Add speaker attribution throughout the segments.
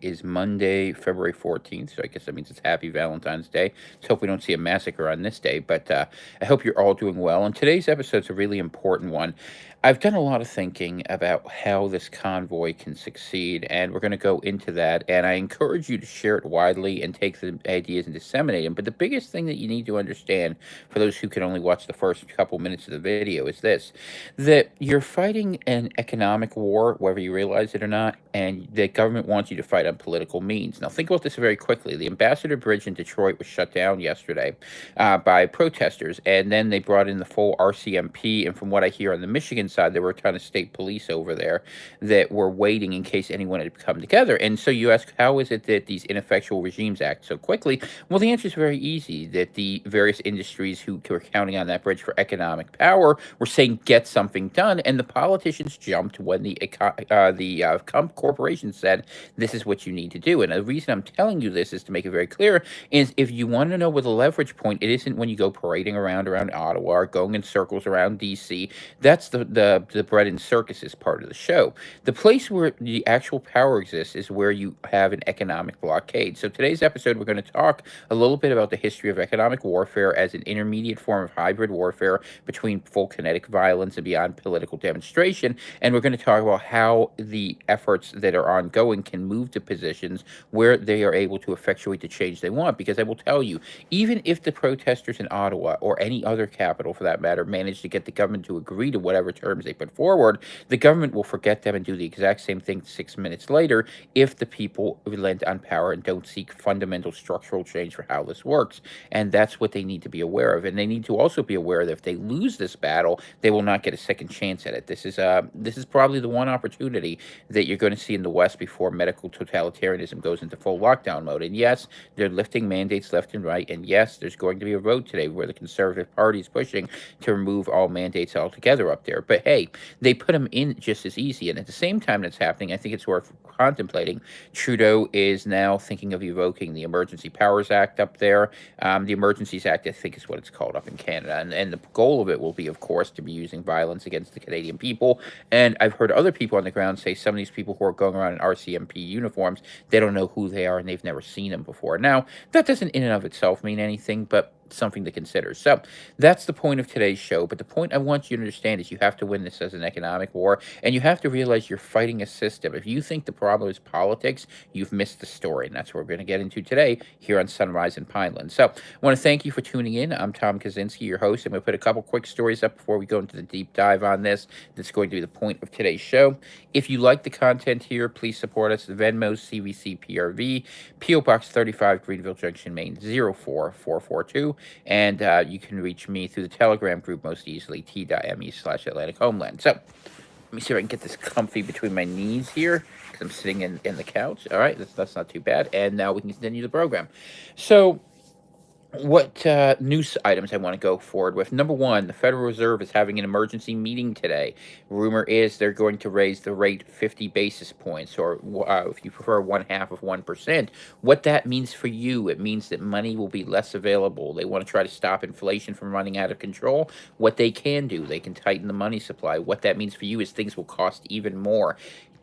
Speaker 1: is Monday, February 14th, so I guess that means it's Happy Valentine's Day. Let's hope we don't see a massacre on this day, but I hope you're all doing well. And today's episode's a really important one. I've done a lot of thinking about how this convoy can succeed, and we're going to go into that. And I encourage you to share it widely and take the ideas and disseminate them. But the biggest thing that you need to understand, for those who can only watch the first couple minutes of the video, is this: that you're fighting an economic war, whether you realize it or not, and the government wants you to fight on political means. Now, think about this very quickly. The Ambassador Bridge in Detroit was shut down yesterday by protesters, and then they brought in the full RCMP. And from what I hear on the Michigan side, there were a ton of state police over there that were waiting in case anyone had come together. And so you ask, how is it that these ineffectual regimes act so quickly? Well, the answer is very easy: that the various industries who were counting on that bridge for economic power were saying, get something done. And the politicians jumped when the corporation said, this is what you need to do. And the reason I'm telling you this is to make it very clear, is if you want to know where the leverage point, it isn't when you go parading around Ottawa or going in circles around DC. That's the bread and circuses part of the show. The place where the actual power exists is where you have an economic blockade. So today's episode, we're going to talk a little bit about the history of economic warfare as an intermediate form of hybrid warfare between full kinetic violence and beyond political demonstration. And we're going to talk about how the efforts that are ongoing can move to positions where they are able to effectuate the change they want. Because I will tell you, even if the protesters in Ottawa, or any other capital for that matter, manage to get the government to agree to whatever terms they put forward, the government will forget them and do the exact same thing 6 minutes later if the people relent on power and don't seek fundamental structural change for how this works. And that's what they need to be aware of. And they need to also be aware that if they lose this battle, they will not get a second chance at it. This is probably the one opportunity that you're going to see in the West before medical totalitarianism goes into full lockdown mode. And yes, they're lifting mandates left and right. And yes, there's going to be a vote today where the Conservative Party is pushing to remove all mandates altogether up there. But hey, they put them in just as easy. And at the same time that's happening, I think it's worth contemplating. Trudeau is now thinking of evoking the Emergency Powers Act up there. The Emergencies Act, I think, is what it's called up in Canada. And the goal of it will be, of course, to be using violence against the Canadian people. And I've heard other people on the ground say some of these people who are going around in RCMP uniforms, they don't know who they are and they've never seen them before. Now, that doesn't in and of itself mean anything, but something to consider. So that's the point of today's show. But the point I want you to understand is you have to win this as an economic war, and you have to realize you're fighting a system. If you think the problem is politics, you've missed the story. And that's what we're going to get into today here on Sunrise in Pineland. So I want to thank you for tuning in. I'm Tom Kaczynski, your host. I'm going to put a couple quick stories up before we go into the deep dive on this. That's going to be the point of today's show. If you like the content here, please support us. Venmo, CVC, PRV, PO Box 35, Greenville Junction, Maine 04442. And you can reach me through the Telegram group most easily, t.me/Atlantic Homeland. So let me see if I can get this comfy between my knees here, because I'm sitting in the couch. All right, that's not too bad. And now we can continue the program. So what news items I want to go forward with. Number one, the Federal Reserve is having an emergency meeting today. Rumor is they're going to raise the rate 50 basis points, or if you prefer, 0.5%. What that means for you, it means that money will be less available. They want to try to stop inflation from running out of control. What they can do, they can tighten the money supply. What that means for you is things will cost even more.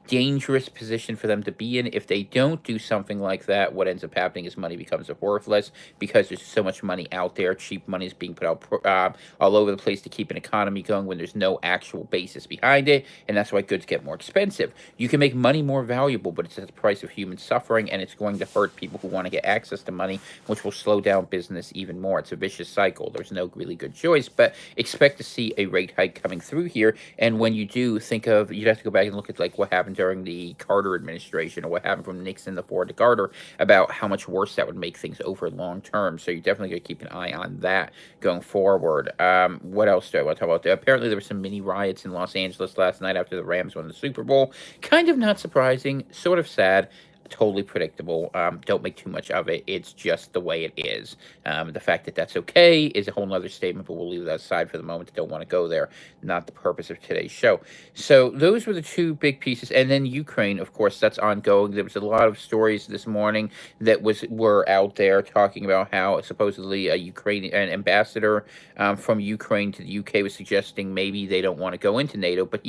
Speaker 1: Dangerous position for them to be in. If they don't do something like that, what ends up happening is money becomes worthless, because there's so much money out there. Cheap money is being put out all over the place to keep an economy going when there's no actual basis behind it, and that's why goods get more expensive. You can make money more valuable, but it's at the price of human suffering, and it's going to hurt people who want to get access to money, which will slow down business even more. It's a vicious cycle. There's no really good choice, but expect to see a rate hike coming through here. And when you do, you'd have to go back and look at like what happened during the Carter administration, or what happened from Nixon to Ford to Carter, about how much worse that would make things over long term. So you're definitely going to keep an eye on that going forward. What else do I want to talk about? Apparently there were some mini riots in Los Angeles last night after the Rams won the Super Bowl. Kind of not surprising, sort of sad. Totally predictable. Don't make too much of it. It's just the way it is. The fact that that's okay is a whole nother statement, but we'll leave that aside for the moment. Don't want to go there. Not the purpose of today's show. So those were the two big pieces. And then Ukraine, of course, that's ongoing. There was a lot of stories this morning that were out there talking about how supposedly an ambassador from Ukraine to the UK was suggesting maybe they don't want to go into NATO, but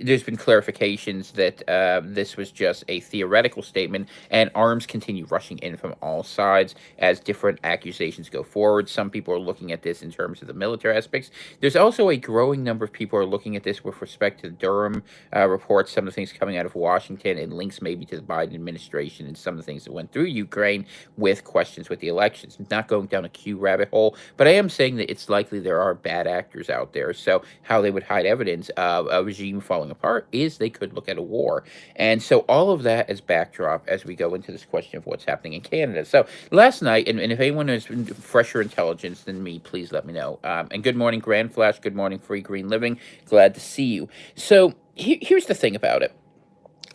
Speaker 1: there's been clarifications that this was just a theoretical statement. and arms continue rushing in from all sides as different accusations go forward. Some people are looking at this in terms of the military aspects. There's also a growing number of people are looking at this with respect to the Durham reports, some of the things coming out of Washington, and links maybe to the Biden administration and some of the things that went through Ukraine with questions with the elections. I'm not going down a Q rabbit hole, but I am saying that it's likely there are bad actors out there. So how they would hide evidence of a regime falling apart is they could look at a war. And so all of that as backdrop as we go into this question of what's happening in Canada. So last night, and if anyone has fresher intelligence than me, please let me know. And good morning, Grand Flash. Good morning, Free Green Living. Glad to see you. So here's the thing about it.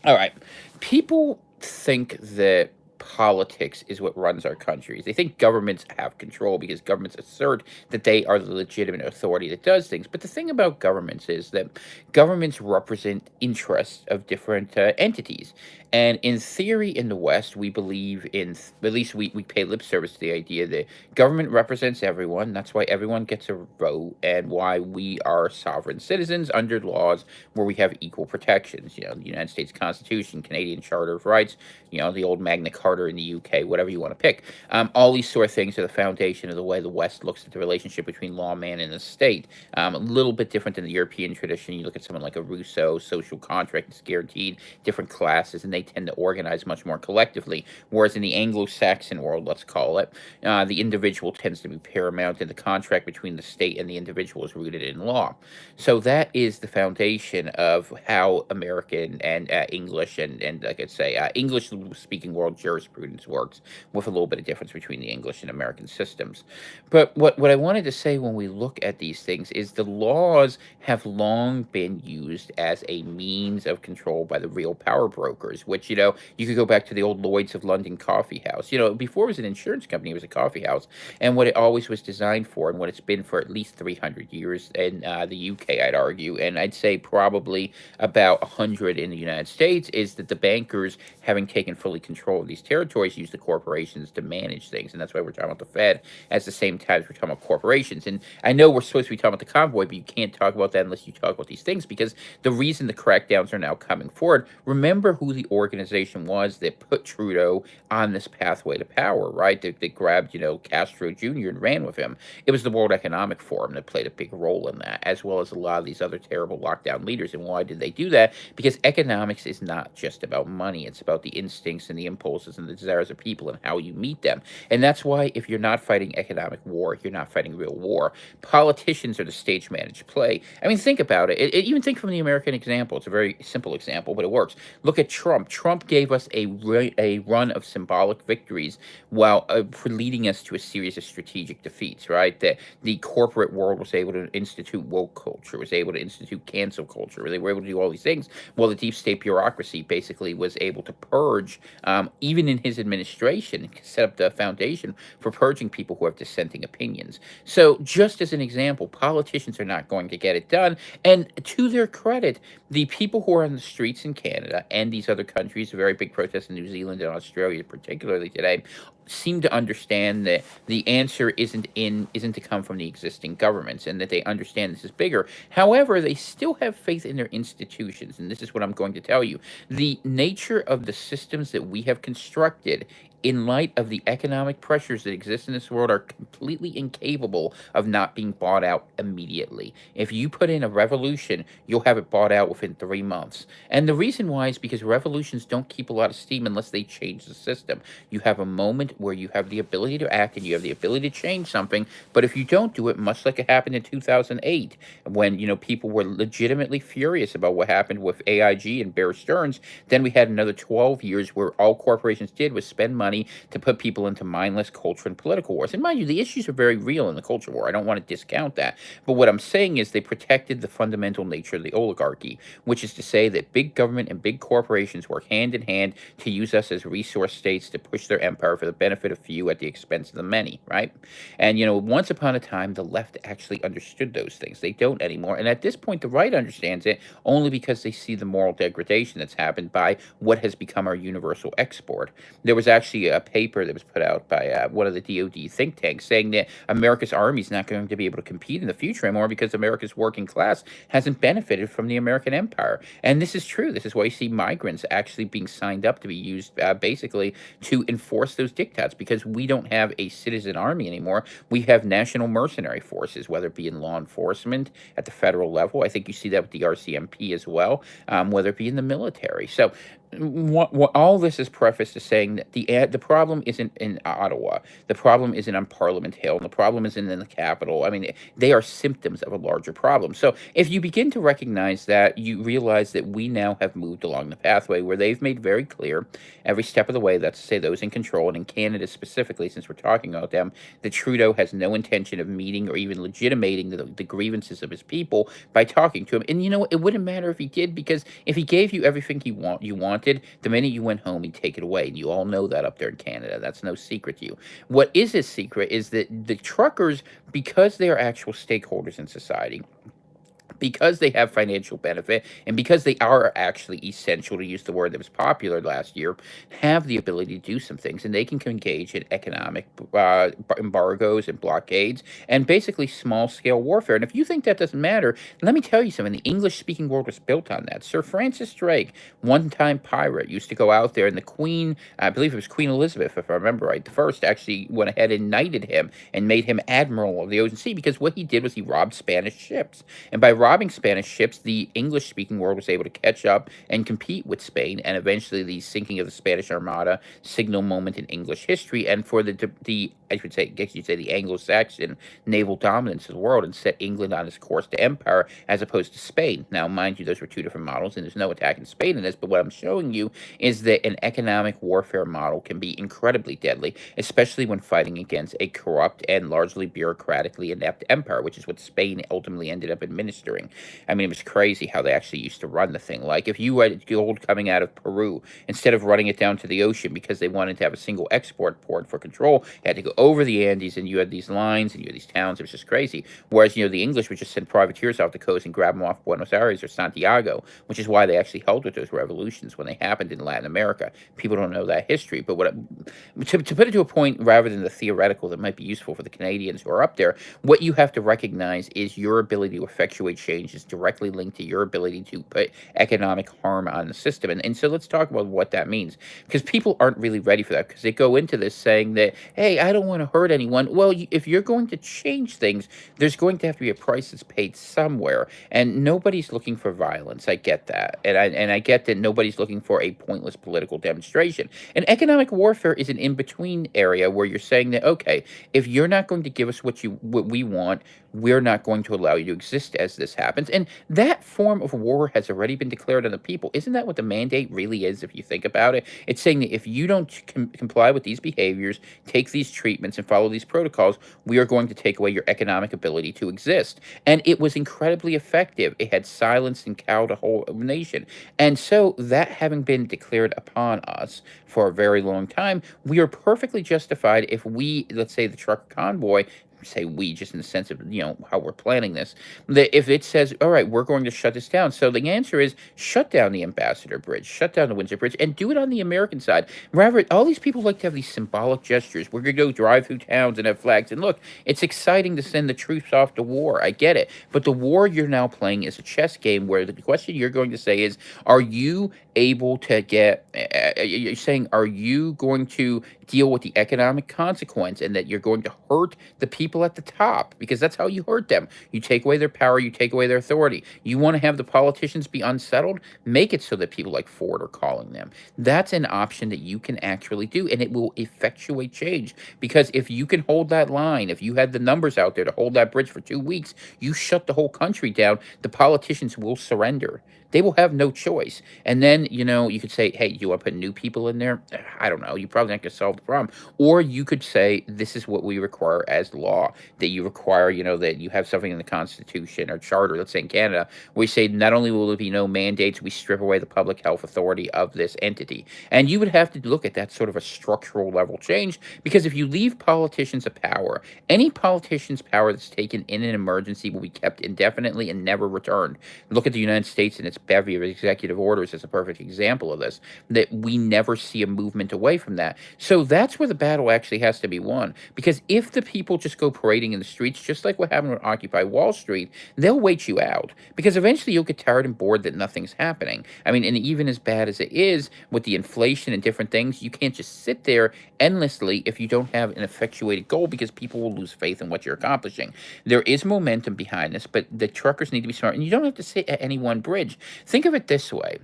Speaker 1: All right. People think that politics is what runs our countries. They think governments have control because governments assert that they are the legitimate authority that does things. But the thing about governments is that governments represent interests of different entities. And in theory, in the West, we believe in, at least we pay lip service to the idea that government represents everyone. That's why everyone gets a vote and why we are sovereign citizens under laws where we have equal protections. The United States Constitution, Canadian Charter of Rights, the old Magna Carta in the UK, whatever you want to pick. All these sort of things are the foundation of the way the West looks at the relationship between lawman and the state. A little bit different than the European tradition. You look at someone like a Rousseau, social contract is guaranteed, different classes, and they tend to organize much more collectively. Whereas in the Anglo-Saxon world, let's call it, the individual tends to be paramount, and the contract between the state and the individual is rooted in law. So that is the foundation of how American and English and like I say, English-speaking world jurisprudence works, with a little bit of difference between the English and American systems. But what I wanted to say when we look at these things is the laws have long been used as a means of control by the real power brokers, which, you could go back to the old Lloyd's of London coffee house. Before it was an insurance company, it was a coffee house. And what it always was designed for, and what it's been for at least 300 years in the UK, I'd argue, and I'd say probably about 100 in the United States, is that the bankers, having taken fully control of these territories, use the corporations to manage things. And that's why we're talking about the Fed at the same time as we're talking about corporations. And I know we're supposed to be talking about the convoy, but you can't talk about that unless you talk about these things, because the reason the crackdowns are now coming forward, remember who the organization was that put Trudeau on this pathway to power, right? That grabbed, Castro Jr. and ran with him. It was the World Economic Forum that played a big role in that, as well as a lot of these other terrible lockdown leaders. And why did they do that? Because economics is not just about money. It's about the instincts and the impulses and the desires of people and how you meet them. And that's why if you're not fighting economic war, you're not fighting real war. Politicians are the stage managed play. I mean, think about it. Even think from the American example. It's a very simple example, but it works. Look at Trump. Trump gave us a run of symbolic victories while for leading us to a series of strategic defeats, right? That the corporate world was able to institute woke culture, was able to institute cancel culture. They were able to do all these things. Well, the deep state bureaucracy basically was able to purge, even in his administration, set up the foundation for purging people who have dissenting opinions. So just as an example, politicians are not going to get it done. And to their credit, the people who are on the streets in Canada and these other countries, very big protests in New Zealand and Australia, particularly today, seem to understand that the answer isn't to come from the existing governments, and that they understand this is bigger. However, they still have faith in their institutions, and this is what I'm going to tell you. The nature of the systems that we have constructed in light of the economic pressures that exist in this world are completely incapable of not being bought out immediately. If you put in a revolution, you'll have it bought out within 3 months. And the reason why is because revolutions don't keep a lot of steam unless they change the system. You have a moment where you have the ability to act and you have the ability to change something, but if you don't do it, much like it happened in 2008, when people were legitimately furious about what happened with AIG and Bear Stearns, then we had another 12 years where all corporations did was spend money to put people into mindless culture and political wars. And mind you, the issues are very real in the culture war. I don't want to discount that. But what I'm saying is they protected the fundamental nature of the oligarchy, which is to say that big government and big corporations work hand in hand to use us as resource states to push their empire for the benefit of few at the expense of the many, right? And, once upon a time, the left actually understood those things. They don't anymore. And at this point, the right understands it only because they see the moral degradation that's happened by what has become our universal export. There was actually actually a paper that was put out by one of the DoD think tanks saying that America's army is not going to be able to compete in the future anymore because America's working class hasn't benefited from the American empire. And this is true. This is why you see migrants actually being signed up to be used basically to enforce those diktats, because we don't have a citizen army anymore. We have national mercenary forces, whether it be in law enforcement at the federal level. I think you see that with the RCMP as well, whether it be in the military. So all this is prefaced to saying that the problem isn't in Ottawa, the problem isn't on Parliament Hill, and the problem isn't in the Capitol. I mean, they are symptoms of a larger problem. So if you begin to recognize that, you realize that we now have moved along the pathway where they've made very clear every step of the way, that's to say those in control, and in Canada specifically, since we're talking about them, that Trudeau has no intention of meeting or even legitimating the grievances of his people by talking to him. And you know, it wouldn't matter if he did, because if he gave you everything you wanted, the minute you went home, he'd take it away. And you all know that up there in Canada. That's no secret to you. What is a secret is that the truckers, because they are actual stakeholders in society, because they have financial benefit, and because they are actually essential, to use the word that was popular last year, have the ability to do some things, and they can engage in economic embargoes and blockades and basically small scale warfare. And if you think that doesn't matter, let me tell you something. The English speaking world was built on that. Sir Francis Drake, one time pirate, used to go out there, and the Queen, I believe it was Queen Elizabeth, if I remember right, the first, actually went ahead and knighted him and made him admiral of the ocean sea, because what he did was he robbed Spanish ships. And by robbing Spanish ships, the English-speaking world was able to catch up and compete with Spain, and eventually the sinking of the Spanish Armada, signal moment in English history, and for the I should say, I guess you'd say the Anglo-Saxon naval dominance of the world, and set England on its course to empire as opposed to Spain. Now, mind you, those were two different models, and there's no attack in Spain in this, but what I'm showing you is that an economic warfare model can be incredibly deadly, especially when fighting against a corrupt and largely bureaucratically inept empire, which is what Spain ultimately ended up administering. I mean, it was crazy how they actually used to run the thing. Like, if you had gold coming out of Peru, instead of running it down to the ocean because they wanted to have a single export port for control, you had to go over the Andes, and you had these lines and you had these towns. It was just crazy. Whereas, the English would just send privateers off the coast and grab them off Buenos Aires or Santiago, which is why they actually held with those revolutions when they happened in Latin America. People don't know that history. But to put it to a point rather than the theoretical that might be useful for the Canadians who are up there, what you have to recognize is your ability to effectuate change is directly linked to your ability to put economic harm on the system. And so let's talk about what that means, because people aren't really ready for that, because they go into this saying that, hey, I don't want to hurt anyone. Well, if you're going to change things, there's going to have to be a price that's paid somewhere, and nobody's looking for violence. I get that, and I get that nobody's looking for a pointless political demonstration. And economic warfare is an in-between area where you're saying that, okay, if you're not going to give us what we want, we're not going to allow you to exist as this happens. And that form of war has already been declared on the people. Isn't that what the mandate really is, if you think about it? It's saying that if you don't comply with these behaviors, take these treatments, and follow these protocols, we are going to take away your economic ability to exist. And it was incredibly effective. It had silenced and cowed a whole nation. And so, that having been declared upon us for a very long time, we are perfectly justified if we, let's say the truck convoy, say we just in the sense of how we're planning this, that if it says, all right, we're going to shut this down, so the answer is shut down the Ambassador Bridge, shut down the Windsor Bridge, and do it on the American side. Rather, all these people like to have these symbolic gestures. We're going to go drive through towns and have flags, and look, it's exciting to send the troops off to war, I get it, but the war you're now playing is a chess game where the question you're going to say is, are you able to get, you're saying, are you going to deal with the economic consequence, and that you're going to hurt the people at the top, because that's how you hurt them. You take away their power, you take away their authority. You want to have the politicians be unsettled? Make it so that people like Ford are calling them. That's an option that you can actually do, and it will effectuate change, because if you can hold that line, if you had the numbers out there to hold that bridge for 2 weeks, you shut the whole country down, the politicians will surrender. They will have no choice. And then, you could say, hey, you want to put new people in there? I don't know. You're probably not going to solve the problem. Or you could say, this is what we require as law, that you require, that you have something in the Constitution or Charter, let's say in Canada, where we say not only will there be no mandates, we strip away the public health authority of this entity. And you would have to look at that sort of a structural level change, because if you leave politicians a power, any politician's power that's taken in an emergency will be kept indefinitely and never returned. Look at the United States and its bevy of executive orders is a perfect example of this, that we never see a movement away from that. So that's where the battle actually has to be won. Because if the people just go parading in the streets, just like what happened with Occupy Wall Street, they'll wait you out. Because eventually you'll get tired and bored that nothing's happening. I mean, and even as bad as it is with the inflation and different things, you can't just sit there endlessly if you don't have an effectuated goal, because people will lose faith in what you're accomplishing. There is momentum behind this, but the truckers need to be smart, and you don't have to sit at any one bridge. Think of it this way.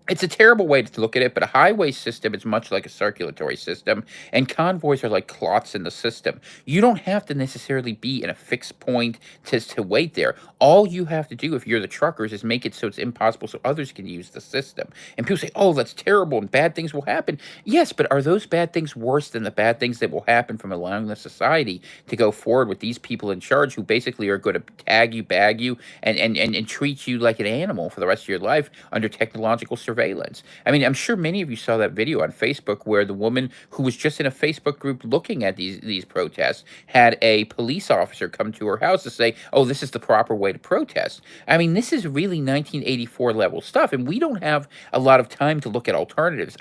Speaker 1: It's a terrible way to look at it, but a highway system is much like a circulatory system, and convoys are like clots in the system. You don't have to necessarily be in a fixed point to wait there. All you have to do, if you're the truckers, is make it so it's impossible so others can use the system. And people say, oh, that's terrible and bad things will happen. Yes, but are those bad things worse than the bad things that will happen from allowing the society to go forward with these people in charge who basically are going to tag you, bag you, and treat you like an animal for the rest of your life under technological surveillance? I mean, I'm sure many of you saw that video on Facebook where the woman who was just in a Facebook group looking at these protests had a police officer come to her house to say, "Oh, this is the proper way to protest." I mean, this is really 1984 level stuff, and we don't have a lot of time to look at alternatives.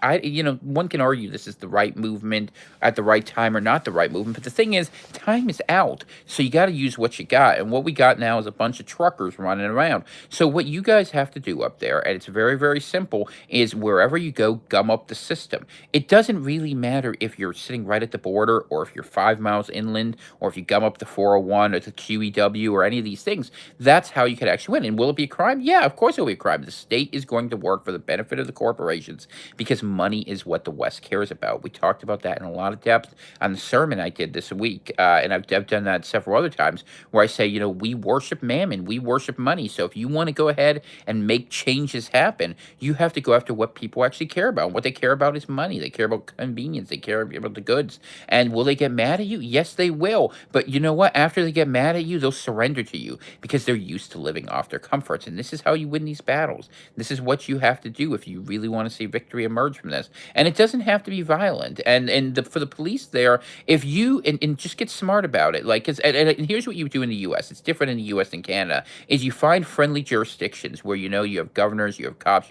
Speaker 1: One can argue this is the right movement at the right time or not the right movement, but the thing is, time is out, so you got to use what you got, and what we got now is a bunch of truckers running around. So what you guys have to do up there, and it's very, very simple, is wherever you go, gum up the system. It doesn't really matter if you're sitting right at the border or if you're 5 miles inland or if you gum up the 401 or the QEW or any of these things. That's how you could actually win. And will it be a crime? Yeah, of course it will be a crime. The state is going to work for the benefit of the corporations because money is what the West cares about. We talked about that in a lot of depth on the sermon I did this week, and I've done that several other times where I say, we worship mammon, we worship money. So if you want to go ahead and make changes happen, you have to go after what people actually care about. What they care about is money. They care about convenience. They care about the goods. And will they get mad at you? Yes, they will. But you know what? After they get mad at you, they'll surrender to you because they're used to living off their comforts. And this is how you win these battles. This is what you have to do if you really want to see victory emerge from this. And it doesn't have to be violent. For the police there, if you and just get smart about it, like, because and here's what you do in the U.S. It's different in the U.S. than Canada. Is you find friendly jurisdictions where you have governors, you have cops,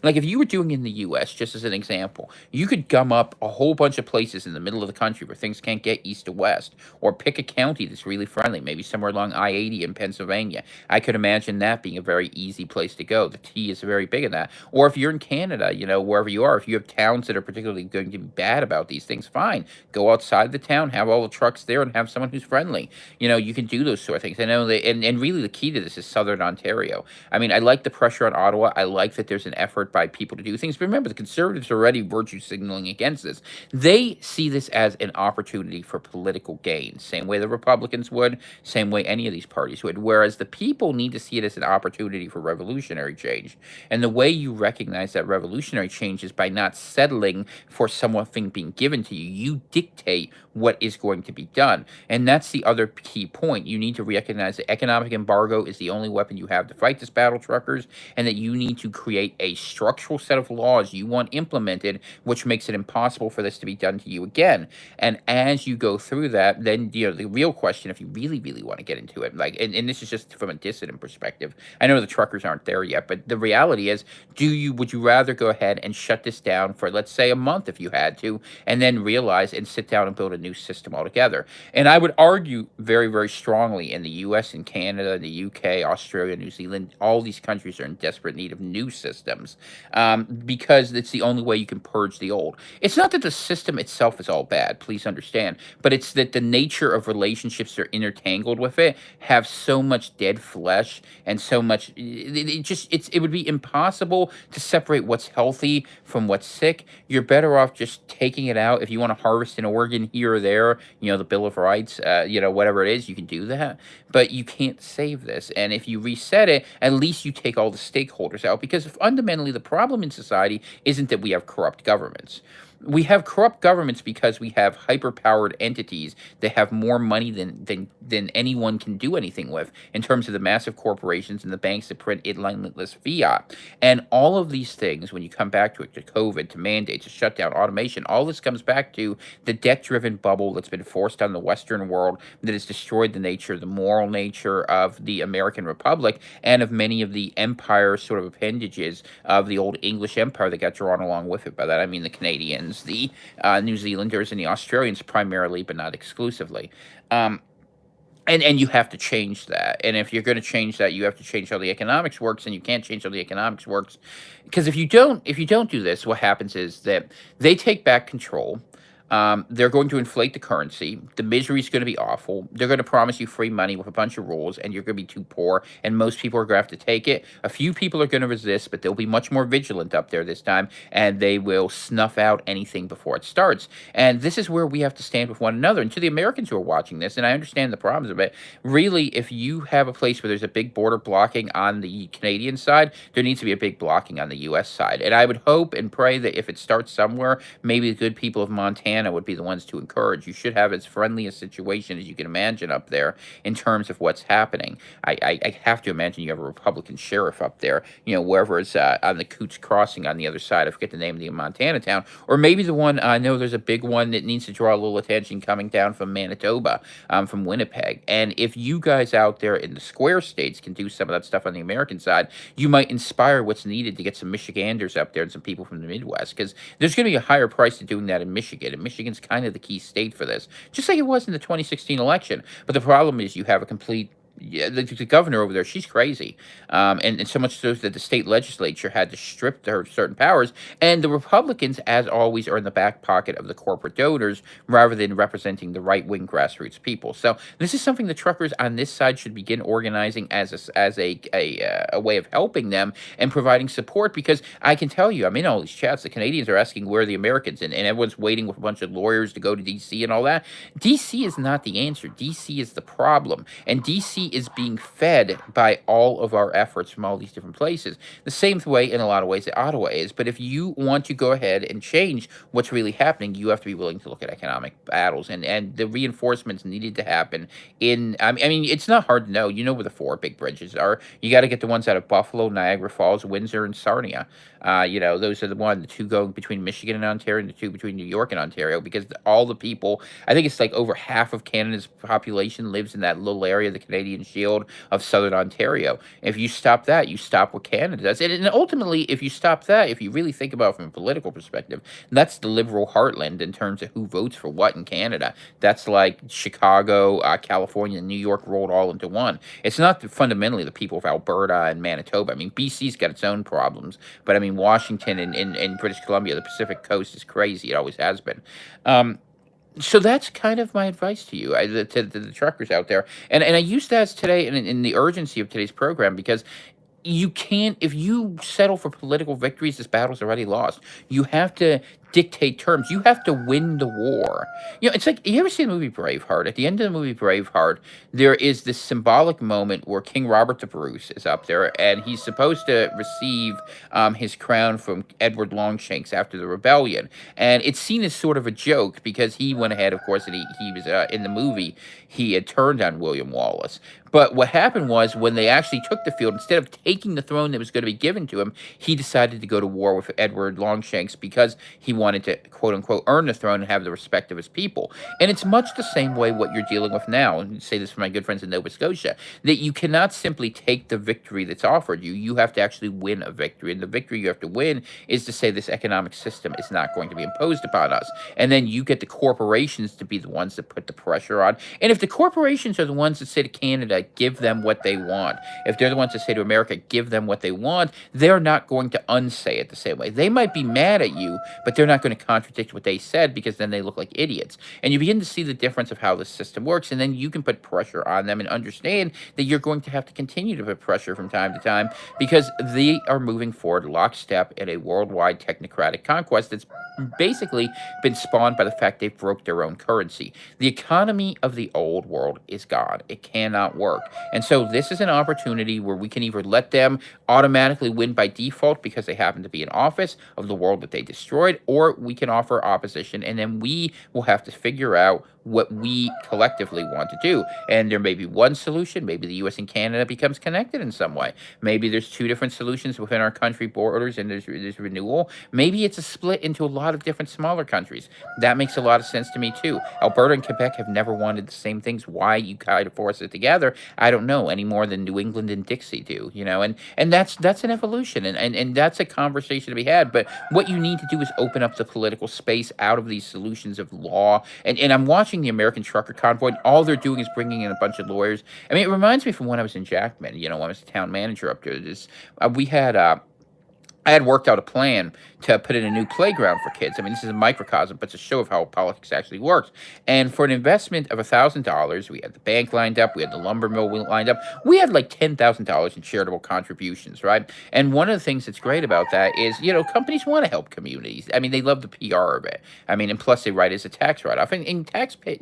Speaker 1: like if you were doing in the U.S., just as an example, you could gum up a whole bunch of places in the middle of the country where things can't get east to west, or pick a county that's really friendly, maybe somewhere along I-80 in Pennsylvania. I could imagine that being a very easy place to go. The T is very big in that. Or if you're in Canada, wherever you are, if you have towns that are particularly going to be bad about these things, fine. Go outside the town, have all the trucks there, and have someone who's friendly. You can do those sort of things. I know and really the key to this is Southern Ontario. I mean, I like the pressure on Ottawa. I like that there's an effort by people to do things. But remember, the Conservatives are already virtue signaling against this. They see this as an opportunity for political gain, same way the Republicans would, same way any of these parties would. Whereas the people need to see it as an opportunity for revolutionary change. And the way you recognize that revolutionary change is by not settling for something being given to you. You dictate what is going to be done. And that's the other key point. You need to recognize that economic embargo is the only weapon you have to fight this battle, truckers, and that you need to create a structural set of laws you want implemented, which makes it impossible for this to be done to you again. And as you go through that, then the real question, if you really, really want to get into it, like, and this is just from a dissident perspective. I know the truckers aren't there yet, but the reality is, would you rather go ahead and shut this down for, let's say, a month if you had to, and then realize and sit down and build a new system altogether? And I would argue very, very strongly in the U.S. and Canada, the U.K., Australia, New Zealand, all these countries are in desperate need of new systems, because it's the only way you can purge the old. It's not that the system itself is all bad, please understand, but it's that the nature of relationships that are intertangled with it have so much dead flesh and so much. It would be impossible to separate what's healthy from what's sick. You're better off just taking it out. If you want to harvest an organ here or there, the Bill of Rights, whatever it is, you can do that, but you can't save this. And if you reset it, at least you take all the stakeholders out, because fundamentally the problem in society isn't that we have corrupt governments. We have corrupt governments because we have hyper-powered entities that have more money than anyone can do anything with, in terms of the massive corporations and the banks that print limitless fiat. And all of these things, when you come back to it, to COVID, to mandates, to shutdown, automation, all this comes back to the debt-driven bubble that's been forced on the Western world, that has destroyed the nature, the moral nature of the American Republic, and of many of the empire sort of appendages of the old English empire that got drawn along with it. By that I mean the Canadians, the New Zealanders, and the Australians primarily, but not exclusively. Um, and you have to change that. And if you're going to change that, you have to change how the economics works, and you can't change how the economics works, because if you don't do this, what happens is that they take back control. They're going to inflate the currency. The misery is going to be awful. They're going to promise you free money with a bunch of rules, and you're going to be too poor, and most people are going to have to take it. A few people are going to resist, but they'll be much more vigilant up there this time, and they will snuff out anything before it starts. And this is where we have to stand with one another. And to the Americans who are watching this, and I understand the problems of it, really, if you have a place where there's a big border blocking on the Canadian side, there needs to be a big blocking on the U.S. side. And I would hope and pray that if it starts somewhere, maybe the good people of Montana would be the ones to encourage. You should have as friendly a situation as you can imagine up there in terms of what's happening. I have to imagine you have a Republican sheriff up there, wherever it's on the Coots Crossing on the other side. I forget the name of the Montana town. Or maybe the one, I know there's a big one that needs to draw a little attention coming down from Manitoba, from Winnipeg. And if you guys out there in the square states can do some of that stuff on the American side, you might inspire what's needed to get some Michiganders up there and some people from the Midwest, because there's going to be a higher price to doing that in Michigan. And Michigan's kind of the key state for this, just like it was in the 2016 election. But the problem is you have a complete, yeah, the governor over there, she's crazy. And so much so that the state legislature had to strip her certain powers. And the Republicans, as always, are in the back pocket of the corporate donors rather than representing the right wing grassroots people. So this is something the truckers on this side should begin organizing as a way of helping them and providing support. Because I can tell you, I'm in all these chats. The Canadians are asking where are the Americans, and everyone's waiting with a bunch of lawyers to go to DC and all that. DC is not the answer. DC is the problem, and DC is being fed by all of our efforts from all these different places. The same way, in a lot of ways, that Ottawa is. But if you want to go ahead and change what's really happening, you have to be willing to look at economic battles, and the reinforcements needed to happen. I mean, it's not hard to know. You know where the four big bridges are. You got to get the ones out of Buffalo, Niagara Falls, Windsor, and Sarnia. Those are the two going between Michigan and Ontario, and the two between New York and Ontario, because all the people, I think it's like over half of Canada's population lives in that little area, the Canadian Shield of Southern Ontario. If you stop that, you stop what Canada does. And ultimately, if you stop that, if you really think about it from a political perspective, that's the liberal heartland in terms of who votes for what in Canada. That's like Chicago, California, and New York rolled all into one. It's not fundamentally the people of Alberta and Manitoba. I mean, BC's got its own problems, but I mean, Washington and British Columbia, the Pacific Coast is crazy. It always has been. So that's kind of my advice to you, to the truckers out there. And I use that today in the urgency of today's program, because you can't, if you settle for political victories, this battle's already lost. You have to dictate terms. You have to win the war. It's like, you ever see the movie Braveheart? At the end of the movie Braveheart, there is this symbolic moment where King Robert the Bruce is up there, and he's supposed to receive his crown from Edward Longshanks after the rebellion. And it's seen as sort of a joke, because he went ahead, of course, and he was in the movie, he had turned on William Wallace. But what happened was, when they actually took the field, instead of taking the throne that was going to be given to him, he decided to go to war with Edward Longshanks, because he wanted to, quote unquote, earn the throne and have the respect of his people. And it's much the same way what you're dealing with now. And I say this for my good friends in Nova Scotia, that you cannot simply take the victory that's offered you. You have to actually win a victory. And the victory you have to win is to say this economic system is not going to be imposed upon us. And then you get the corporations to be the ones that put the pressure on. And if the corporations are the ones that say to Canada, give them what they want, if they're the ones that say to America, give them what they want, they're not going to unsay it the same way. They might be mad at you, but they're not going to contradict what they said, because then they look like idiots. And you begin to see the difference of how the system works, and then you can put pressure on them and understand that you're going to have to continue to put pressure from time to time, because they are moving forward lockstep in a worldwide technocratic conquest that's basically been spawned by the fact they broke their own currency. The economy of the old world is gone. It cannot work. And so this is an opportunity where we can either let them automatically win by default because they happen to be in office of the world that they destroyed, or we can offer opposition, and then we will have to figure out what we collectively want to do. And there may be one solution. Maybe the U.S. and Canada becomes connected in some way. Maybe there's two different solutions within our country borders, and there's renewal. Maybe it's a split into a lot of different smaller countries. That makes a lot of sense to me too. Alberta and Quebec have never wanted the same things. Why you kind of force it together, I don't know, any more than New England and Dixie do. And that's an evolution, and that's a conversation to be had. But what you need to do is open up the political space out of these solutions of law. And I'm watching the American Trucker Convoy. And all they're doing is bringing in a bunch of lawyers. I mean, it reminds me from when I was in Jackman. When I was the town manager up there. We had I had worked out a plan to put in a new playground for kids. I mean, this is a microcosm, but it's a show of how politics actually works. And for an investment of $1,000, we had the bank lined up, we had the lumber mill lined up, we had like $10,000 in charitable contributions, right? And one of the things that's great about that is, companies want to help communities. I mean, they love the PR of it. I mean, and plus they write as a tax write-off. And taxpayers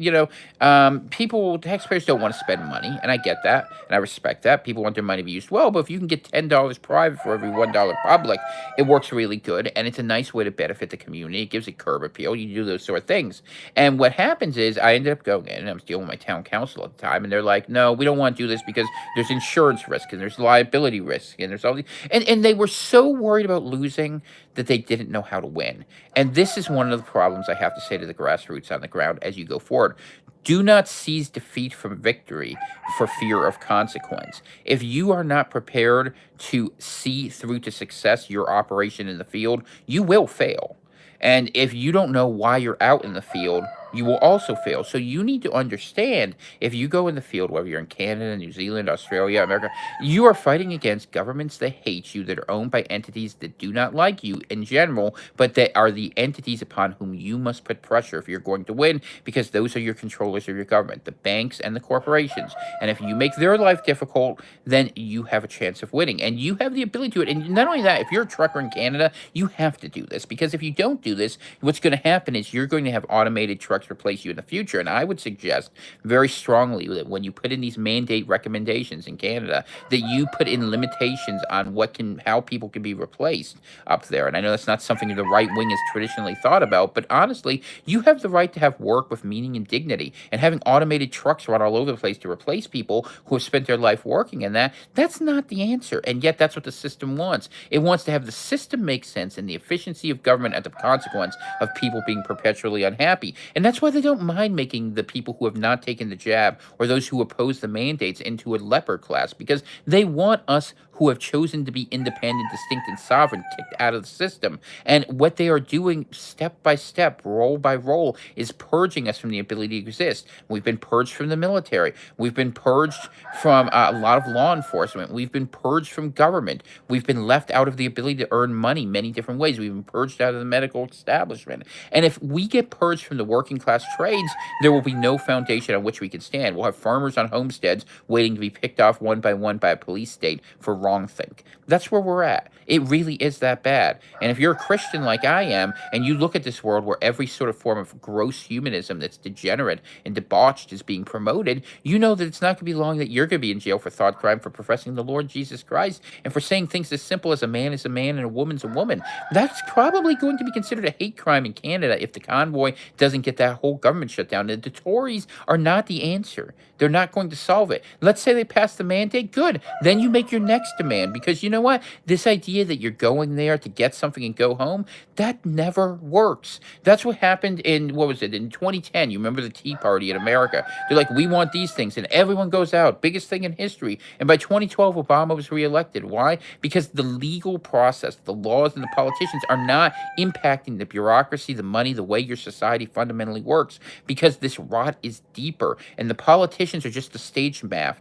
Speaker 1: don't want to spend money, and I get that, and I respect that. People want their money to be used well, but if you can get $10 private for every $1 public, it works really good, and it's a nice way to benefit the community. It gives a curb appeal. You do those sort of things. And what happens is I ended up going in, and I was dealing with my town council at the time, and they're like, no, we don't want to do this because there's insurance risk, and there's liability risk, and there's all these. And they were so worried about losing that they didn't know how to win. And this is one of the problems I have to say to the grassroots on the ground as you go forward. Do not seize defeat from victory for fear of consequence. If you are not prepared to see through to success your operation in the field, you will fail. And if you don't know why you're out in the field, you will also fail. So you need to understand, if you go in the field, whether you're in Canada, New Zealand, Australia, America, you are fighting against governments that hate you, that are owned by entities that do not like you in general, but that are the entities upon whom you must put pressure if you're going to win, because those are your controllers of your government, the banks and the corporations. And if you make their life difficult, then you have a chance of winning. And you have the ability to do it. And not only that, if you're a trucker in Canada, you have to do this, because if you don't do this, what's going to happen is you're going to have automated trucks replace you in the future. And I would suggest very strongly that when you put in these mandate recommendations in Canada, that you put in limitations on how people can be replaced up there. And I know that's not something the right wing has traditionally thought about, but honestly, you have the right to have work with meaning and dignity. And having automated trucks run all over the place to replace people who have spent their life working in that's not the answer. And yet that's what the system wants. It wants to have the system make sense and the efficiency of government at the consequence of people being perpetually unhappy. And that's why they don't mind making the people who have not taken the jab or those who oppose the mandates into a leper class, because they want us who have chosen to be independent, distinct, and sovereign kicked out of the system. And what they are doing step by step, roll by roll, is purging us from the ability to exist. We've been purged from the military. We've been purged from a lot of law enforcement. We've been purged from government. We've been left out of the ability to earn money many different ways. We've been purged out of the medical establishment. And if we get purged from the working class trades, there will be no foundation on which we can stand. We'll have farmers on homesteads waiting to be picked off one by a police state for wrongthink. That's where we're at. It really is that bad. And if you're a Christian like I am, and you look at this world where every sort of form of gross humanism that's degenerate and debauched is being promoted, you know that it's not going to be long that you're going to be in jail for thought crime for professing the Lord Jesus Christ and for saying things as simple as a man is a man and a woman's a woman. That's probably going to be considered a hate crime in Canada if the convoy doesn't get that whole government shut down. And the Tories are not the answer. They're not going to solve it. Let's say they pass the mandate. Good. Then you make your next demand, because you know what? This idea that you're going there to get something and go home, that never works. That's what happened in 2010. You remember the Tea Party in America. They're like, we want these things, and everyone goes out. Biggest thing in history. And by 2012, Obama was reelected. Why? Because the legal process, the laws, and the politicians are not impacting the bureaucracy, the money, the way your society fundamentally works, because this rot is deeper, and the politicians are just the stagecraft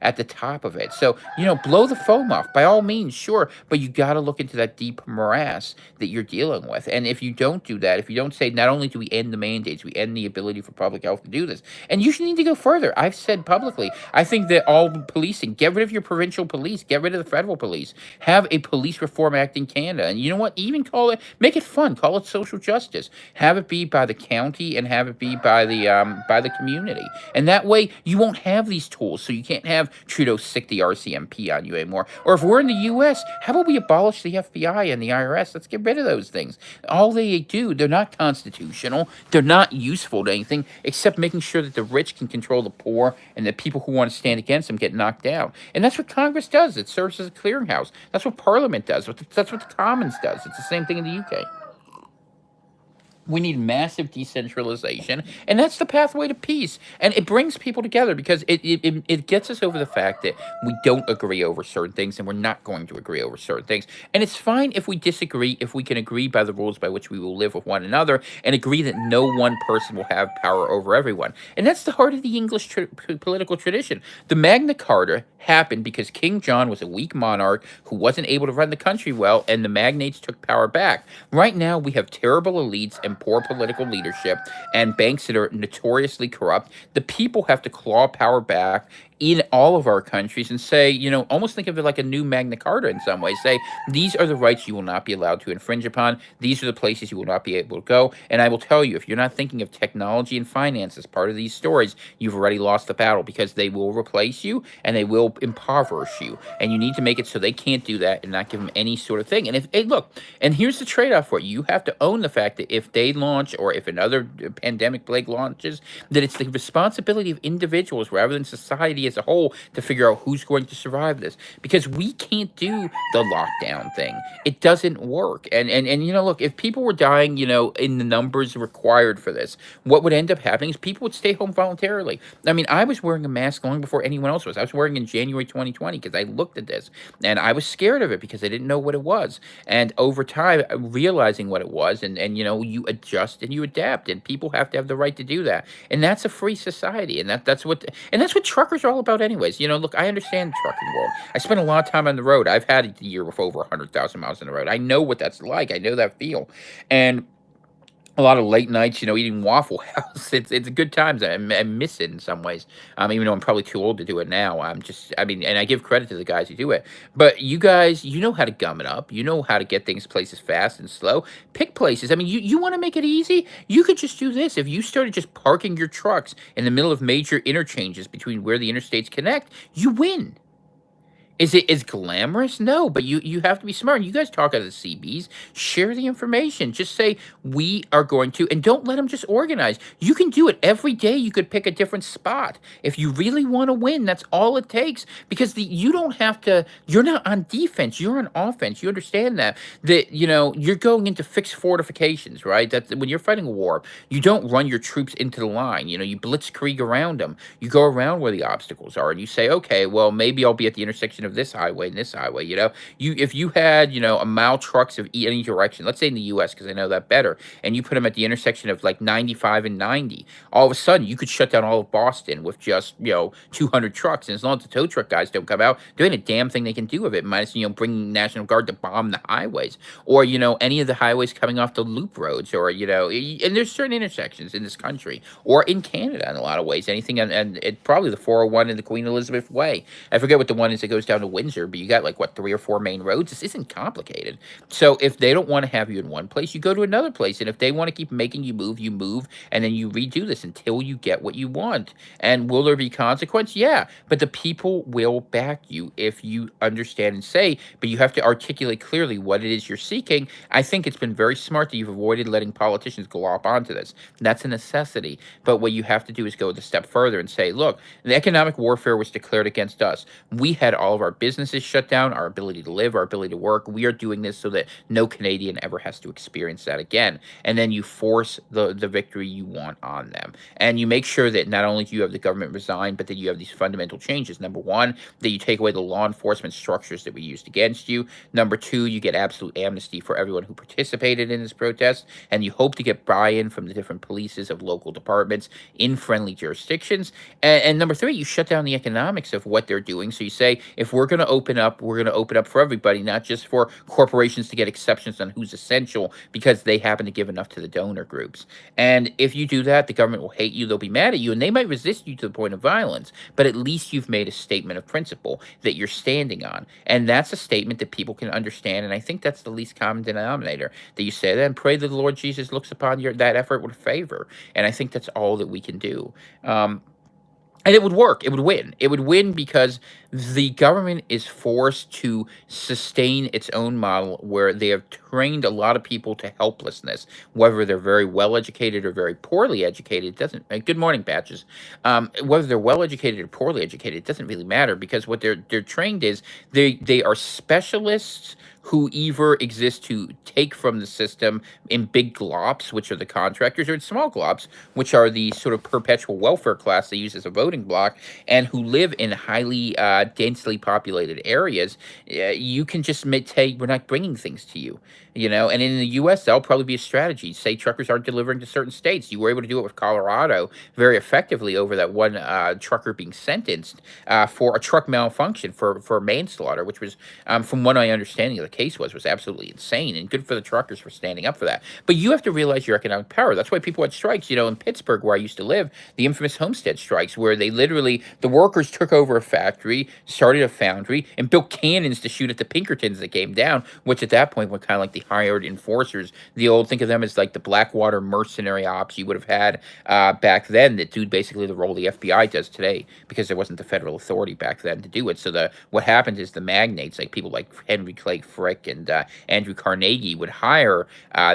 Speaker 1: at the top of it. So, blow the foam off by all means, sure, but you got to look into that deep morass that you're dealing with. And if you don't do that, if you don't say, not only do we end the mandates, we end the ability for public health to do this, and you should need to go further. I've said publicly, I think that all policing, get rid of your provincial police, get rid of the federal police, have a police reform act in Canada, and you know what? Even make it fun, call it social justice, have it be by the county and have it be by the community, and that way you won't have these tools. So you can't have Trudeau sick the RCMP PMP on you anymore. Or if we're in the US, how about we abolish the FBI and the IRS? Let's get rid of those things. All they do, they're not constitutional. They're not useful to anything except making sure that the rich can control the poor and the people who want to stand against them get knocked down. And that's what Congress does. It serves as a clearinghouse. That's what Parliament does. That's what the Commons does. It's the same thing in the UK. We need massive decentralization, and that's the pathway to peace. And it brings people together because it gets us over the fact that we don't agree over certain things, and we're not going to agree over certain things. And it's fine if we disagree, if we can agree by the rules by which we will live with one another, and agree that no one person will have power over everyone. And that's the heart of the English political tradition. The Magna Carta happened because King John was a weak monarch who wasn't able to run the country well, and the magnates took power back. Right now, we have terrible elites and poor political leadership and banks that are notoriously corrupt. The people have to claw power back in all of our countries and say, almost think of it like a new Magna Carta in some ways. Say, these are the rights you will not be allowed to infringe upon. These are the places you will not be able to go. And I will tell you, if you're not thinking of technology and finance as part of these stories, you've already lost the battle because they will replace you and they will impoverish you. And you need to make it so they can't do that and not give them any sort of thing. And look, and here's the trade-off for it. You have to own the fact that if they launch or if another pandemic plague launches, that it's the responsibility of individuals rather than society as a whole to figure out who's going to survive this, because we can't do the lockdown thing. It doesn't work. And look, if people were dying, in the numbers required for this, what would end up happening is people would stay home voluntarily. I mean, I was wearing a mask long before anyone else was. I was wearing in January 2020 because I looked at this and I was scared of it because I didn't know what it was. And over time, realizing what it was, and you adjust and you adapt, and people have to have the right to do that. And that's a free society, and that's what truckers are all about anyways. Look, I understand the trucking world. I spent a lot of time on the road. I've had a year with over 100,000 miles on the road. I know what that's like. I know that feel. And a lot of late nights, eating Waffle House. It's a good times. I miss it in some ways. Even though I'm probably too old to do it now. And I give credit to the guys who do it. But you guys, you know how to gum it up. You know how to get things places fast and slow. Pick places. You want to make it easy? You could just do this. If you started just parking your trucks in the middle of major interchanges between where the interstates connect, you win. Is it as glamorous? No, but you have to be smart. You guys talk out of the CBs. Share the information. Just say, we are going to, and don't let them just organize. You can do it every day. You could pick a different spot. If you really want to win, that's all it takes. Because you don't have to, you're not on defense. You're on offense. You understand that. You're going into fixed fortifications, right? That when you're fighting a war, you don't run your troops into the line. You blitzkrieg around them. You go around where the obstacles are, and you say, okay, well, maybe I'll be at the intersection of this highway and this highway. If you had a mile trucks of any direction, let's say in the US, because I know that better, and you put them at the intersection of like 95 and 90, all of a sudden you could shut down all of Boston with just 200 trucks. And as long as the tow truck guys don't come out, there ain't a damn thing they can do with it, minus bringing National Guard to bomb the highways, or any of the highways coming off the loop roads, or and there's certain intersections in this country or in Canada in a lot of ways, anything, and it probably the 401 and the Queen Elizabeth Way. I forget what the one is that goes down to Windsor, but you got like 3 or 4 main roads. This isn't complicated. So if they don't want to have you in one place, you go to another place. And if they want to keep making you move, and then you redo this until you get what you want. And will there be consequence? Yeah, but the people will back you if you understand and say, but you have to articulate clearly what it is you're seeking. I think it's been very smart that you've avoided letting politicians glop onto this. That's a necessity. But what you have to do is go a step further and say, look, the economic warfare was declared against us. We had all of our businesses shut down, our ability to live, our ability to work. We are doing this so that no Canadian ever has to experience that again. And then you force the victory you want on them. And you make sure that not only do you have the government resign, but that you have these fundamental changes. Number one, that you take away the law enforcement structures that we used against you. Number two, you get absolute amnesty for everyone who participated in this protest. And you hope to get buy-in from the different polices of local departments in friendly jurisdictions. And number three, you shut down the economics of what they're doing. So you say, if we're going to open up, we're going to open up for everybody, not just for corporations to get exceptions on who's essential because they happen to give enough to the donor groups. And if you do that, the government will hate you, they'll be mad at you, and they might resist you to the point of violence. But at least you've made a statement of principle that you're standing on. And that's a statement that people can understand. And I think that's the least common denominator, that you say that and pray that the Lord Jesus looks upon that effort with favor. And I think that's all that we can do. And it would work. It would win. It would win because the government is forced to sustain its own model where they have trained a lot of people to helplessness, whether they're very well educated or very poorly educated. It doesn't. Good morning, Patches. Whether they're well educated or poorly educated, it doesn't really matter because what they're trained is they are specialists who either exist to take from the system in big glops, which are the contractors, or in small glops, which are the sort of perpetual welfare class they use as a voting block, and who live in highly densely populated areas. You can just say we're not bringing things to you, and in the U.S. that'll probably be a strategy. Say truckers aren't delivering to certain states. You were able to do it with Colorado very effectively over that one trucker being sentenced for a truck malfunction for manslaughter, which was, from what I understanding of the case was absolutely insane, and good for the truckers for standing up for that. But you have to realize your economic power. That's why people had strikes. In Pittsburgh, where I used to live, the infamous Homestead strikes, where the workers took over a factory, started a foundry, and built cannons to shoot at the Pinkertons that came down, which at that point were kind of like the hired enforcers. Think of them as like the Blackwater mercenary ops you would have had back then that do basically the role the FBI does today, because there wasn't the federal authority back then to do it. So what happened is the magnates, like people like Henry Clay Frick and Andrew Carnegie, would hire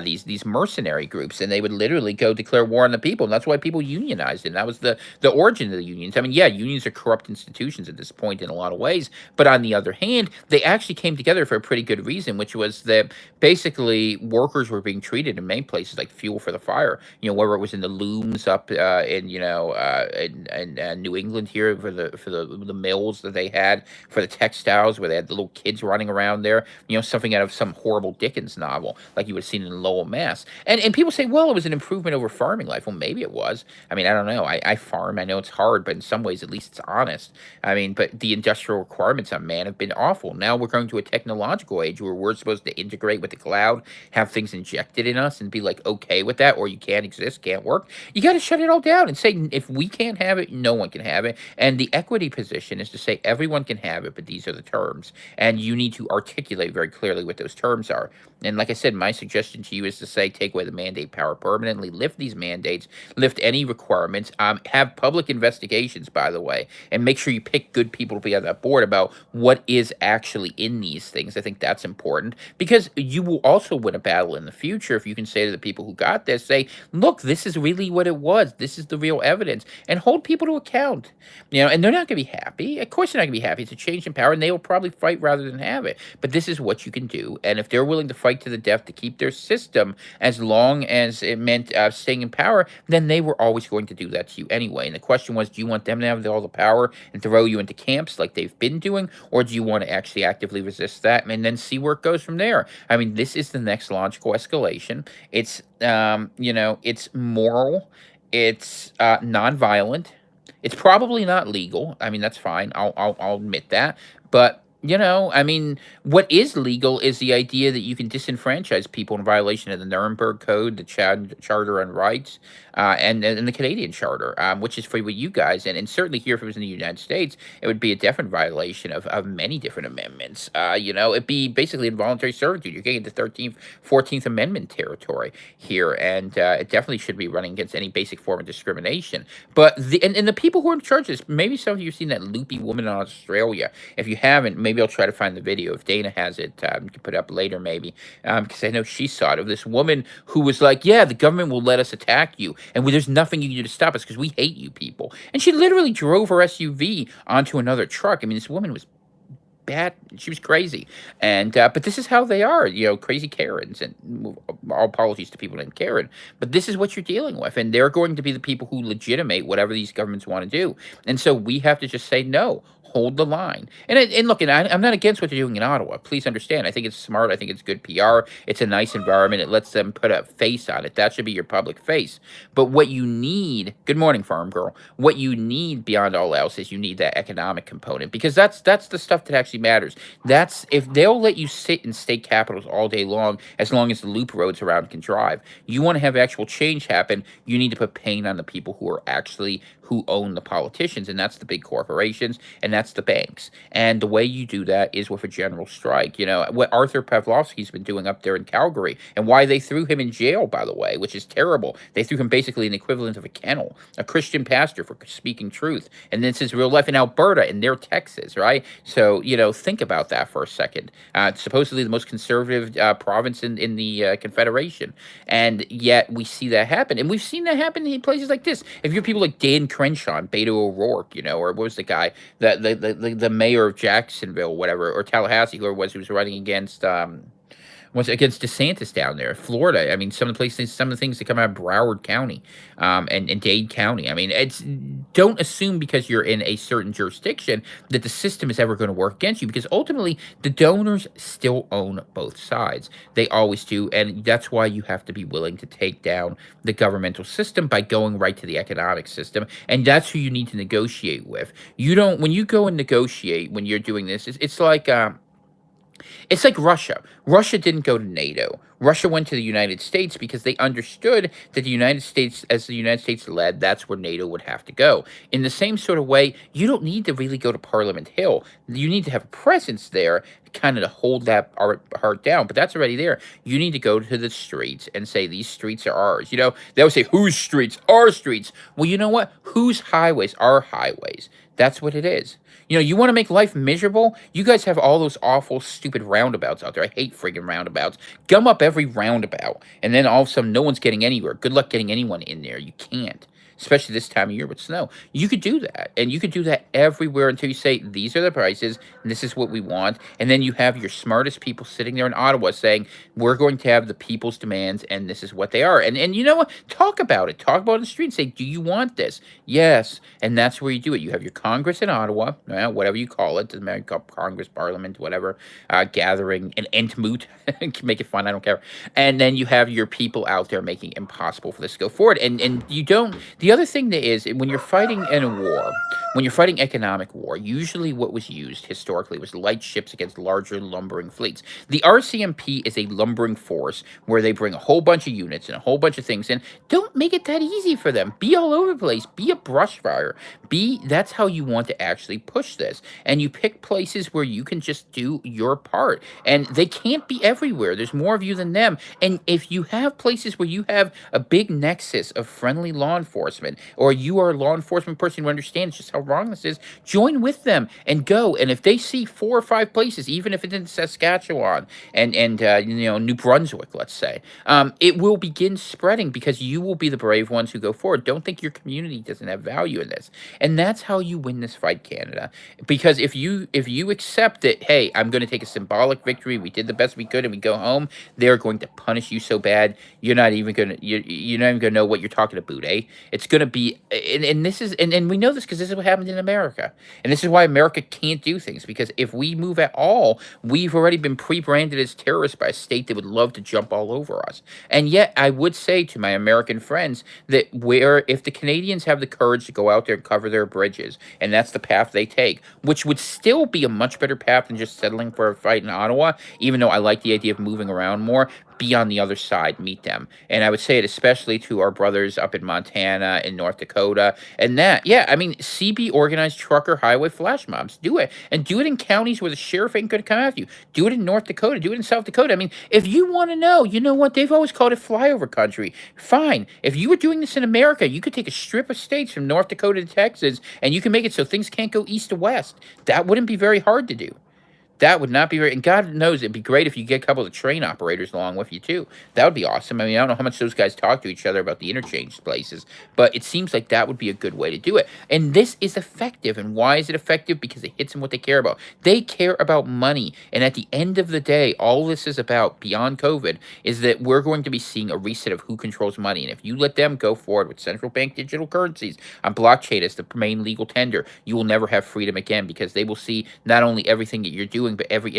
Speaker 1: these mercenary groups, and they would literally go declare war on the people. And that's why people unionized, and that was the origin of the unions. I mean, yeah, unions are corrupt institutions at this point in a lot of ways, but on the other hand, they actually came together for a pretty good reason, which was that basically workers were being treated in many places like fuel for the fire. Whether it was in the looms up in New England here for the mills that they had, for the textiles where they had the little kids running around there. Something out of some horrible Dickens novel, like you would have seen in Lowell, Mass. And people say, well, it was an improvement over farming life. Well, maybe it was. I mean, I don't know. I farm. I know it's hard, but in some ways, at least it's honest. I mean, but the industrial requirements on man have been awful. Now we're going to a technological age where we're supposed to integrate with the cloud, have things injected in us, and be like okay with that, or you can't exist, can't work. You got to shut it all down and say, if we can't have it, no one can have it. And the equity position is to say everyone can have it, but these are the terms, and you need to articulate very clearly what those terms are. And like I said, my suggestion to you is to say, take away the mandate power permanently, lift these mandates, lift any requirements, have public investigations, by the way, and make sure you pick good people to be on that board about what is actually in these things. I think that's important, because you will also win a battle in the future if you can say to the people who got this, say, look, this is really what it was. This is the real evidence, and hold people to account. And they're not going to be happy. Of course, they're not going to be happy. It's a change in power, and they will probably fight rather than have it. But this is what you can do, and if they're willing to fight to the death to keep their system as long as it meant staying in power, then they were always going to do that to you anyway. And the question was, do you want them to have all the power and throw you into camps like they've been doing, or do you want to actually actively resist that and then see where it goes from there? I mean, this is the next logical escalation. It's it's moral, it's nonviolent. It's probably not legal. I mean, that's fine. I'll admit that. But I mean, what is legal is the idea that you can disenfranchise people in violation of the Nuremberg Code, the Charter on Rights, and the Canadian Charter, which is for you guys. And certainly here, if it was in the United States, it would be a definite violation of many different amendments. It'd be basically involuntary servitude. You're getting into 13th, 14th Amendment territory here, and it definitely should be running against any basic form of discrimination. But and the people who are in charge of this, maybe some of you have seen that loopy woman in Australia. If you haven't, maybe I'll try to find the video. If Dana has it, you can put it up later, maybe, because I know she saw it, of this woman who was like, yeah, the government will let us attack you, and there's nothing you can do to stop us because we hate you people. And she literally drove her SUV onto another truck. I mean, this woman was bad. She was crazy. And but this is how they are, crazy Karens. And all apologies to people named Karen, but this is what you're dealing with, and they're going to be the people who legitimate whatever these governments want to do. And so we have to just say no. Hold the line. And look, I'm not against what they're doing in Ottawa. Please understand. I think it's smart. I think it's good PR. It's a nice environment. It lets them put a face on it. That should be your public face. But what you need, good morning, farm girl. What you need beyond all else is you need that economic component, because that's the stuff that actually matters. That's if they'll let you sit in state capitals all day long, as long as the loop roads around can drive. You want to have actual change happen, you need to put pain on the people who own the politicians, and that's the big corporations, and that's the banks. And the way you do that is with a general strike. You know, what Arthur Pavlovsky's been doing up there in Calgary, and why they threw him in jail, by the way, which is terrible. They threw him basically an equivalent of a kennel, a Christian pastor for speaking truth. And this is real life in Alberta, and they're Texas, right? So, you know, think about that for a second. Supposedly the most conservative province in the Confederation. And yet we see that happen. And we've seen that happen in places like this. If you have people like Dan Crenshaw and Beto O'Rourke, you know, or what was the guy, the mayor of Jacksonville, whatever, or Tallahassee, whoever it was running against was against DeSantis down there, Florida. I mean, some of the places, some of the things that come out of Broward County, and Dade County. I mean, it's don't assume because you're in a certain jurisdiction that the system is ever going to work against you, because ultimately the donors still own both sides. They always do, and that's why you have to be willing to take down the governmental system by going right to the economic system, and that's who you need to negotiate with. You don't when you go and negotiate when you're doing this. It's like Russia. Russia didn't go to NATO. Russia went to the United States because they understood that the United States, as the United States led, that's where NATO would have to go. In the same sort of way, you don't need to really go to Parliament Hill. You need to have a presence there, kind of to hold that heart down. But that's already there. You need to go to the streets and say, these streets are ours. You know, they always say, whose streets? Our streets. Well, you know what? Whose highways? Our highways. That's what it is. You know, you want to make life miserable? You guys have all those awful, stupid roundabouts out there. I hate friggin' roundabouts. Gum up every roundabout, and then all of a sudden, no one's getting anywhere. Good luck getting anyone in there. You can't. Especially this time of year with snow. You could do that, and you could do that everywhere until you say, these are the prices, and this is what we want, and then you have your smartest people sitting there in Ottawa saying, we're going to have the people's demands, and this is what they are. And you know what? Talk about it. Talk about it in the street and say, do you want this? Yes, and that's where you do it. You have your Congress in Ottawa, whatever you call it, doesn't matter, Congress, Parliament, whatever, gathering, an Entmoot, make it fun, I don't care. And then you have your people out there making it impossible for this to go forward, and you don't, the other thing that is, when you're fighting in a war, when you're fighting economic war, usually what was used historically was light ships against larger lumbering fleets. The RCMP is a lumbering force where they bring a whole bunch of units and a whole bunch of things in. Don't make it that easy for them. Be all over the place. Be a brush fire. That's how you want to actually push this. And you pick places where you can just do your part. And they can't be everywhere. There's more of you than them. And if you have places where you have a big nexus of friendly law enforcement, or you are a law enforcement person who understands just how wrong this is, join with them and go. And if they see 4 or 5 places, even if it's in Saskatchewan and New Brunswick, let's say, it will begin spreading, because you will be the brave ones who go forward. Don't think your community doesn't have value in this. And that's how you win this fight, Canada. Because if you accept that, hey, I'm going to take a symbolic victory, we did the best we could, and we go home, they're going to punish you so bad you're not even going to know what you're talking about, eh? It's going to be, and this is, and we know this because this is what happened in America. And this is why America can't do things, because if we move at all, we've already been pre-branded as terrorists by a state that would love to jump all over us. And yet I would say to my American friends that if the Canadians have the courage to go out there and cover their bridges, and that's the path they take, which would still be a much better path than just settling for a fight in Ottawa, even though I like the idea of moving around more, be on the other side, meet them. And I would say it especially to our brothers up in Montana and North Dakota. And CB organized trucker highway flash mobs. Do it. And do it in counties where the sheriff ain't going to come after you. Do it in North Dakota. Do it in South Dakota. I mean, if you want to know, you know what? They've always called it flyover country. Fine. If you were doing this in America, you could take a strip of states from North Dakota to Texas, and you can make it so things can't go east to west. That wouldn't be very hard to do. That would not be right. And God knows it'd be great if you get a couple of train operators along with you, too. That would be awesome. I mean, I don't know how much those guys talk to each other about the interchange places, but it seems like that would be a good way to do it. And this is effective. And why is it effective? Because it hits them what they care about. They care about money. And at the end of the day, all this is about, beyond COVID, is that we're going to be seeing a reset of who controls money. And if you let them go forward with central bank digital currencies on blockchain as the main legal tender, you will never have freedom again, because they will see not only everything that you're doing, but every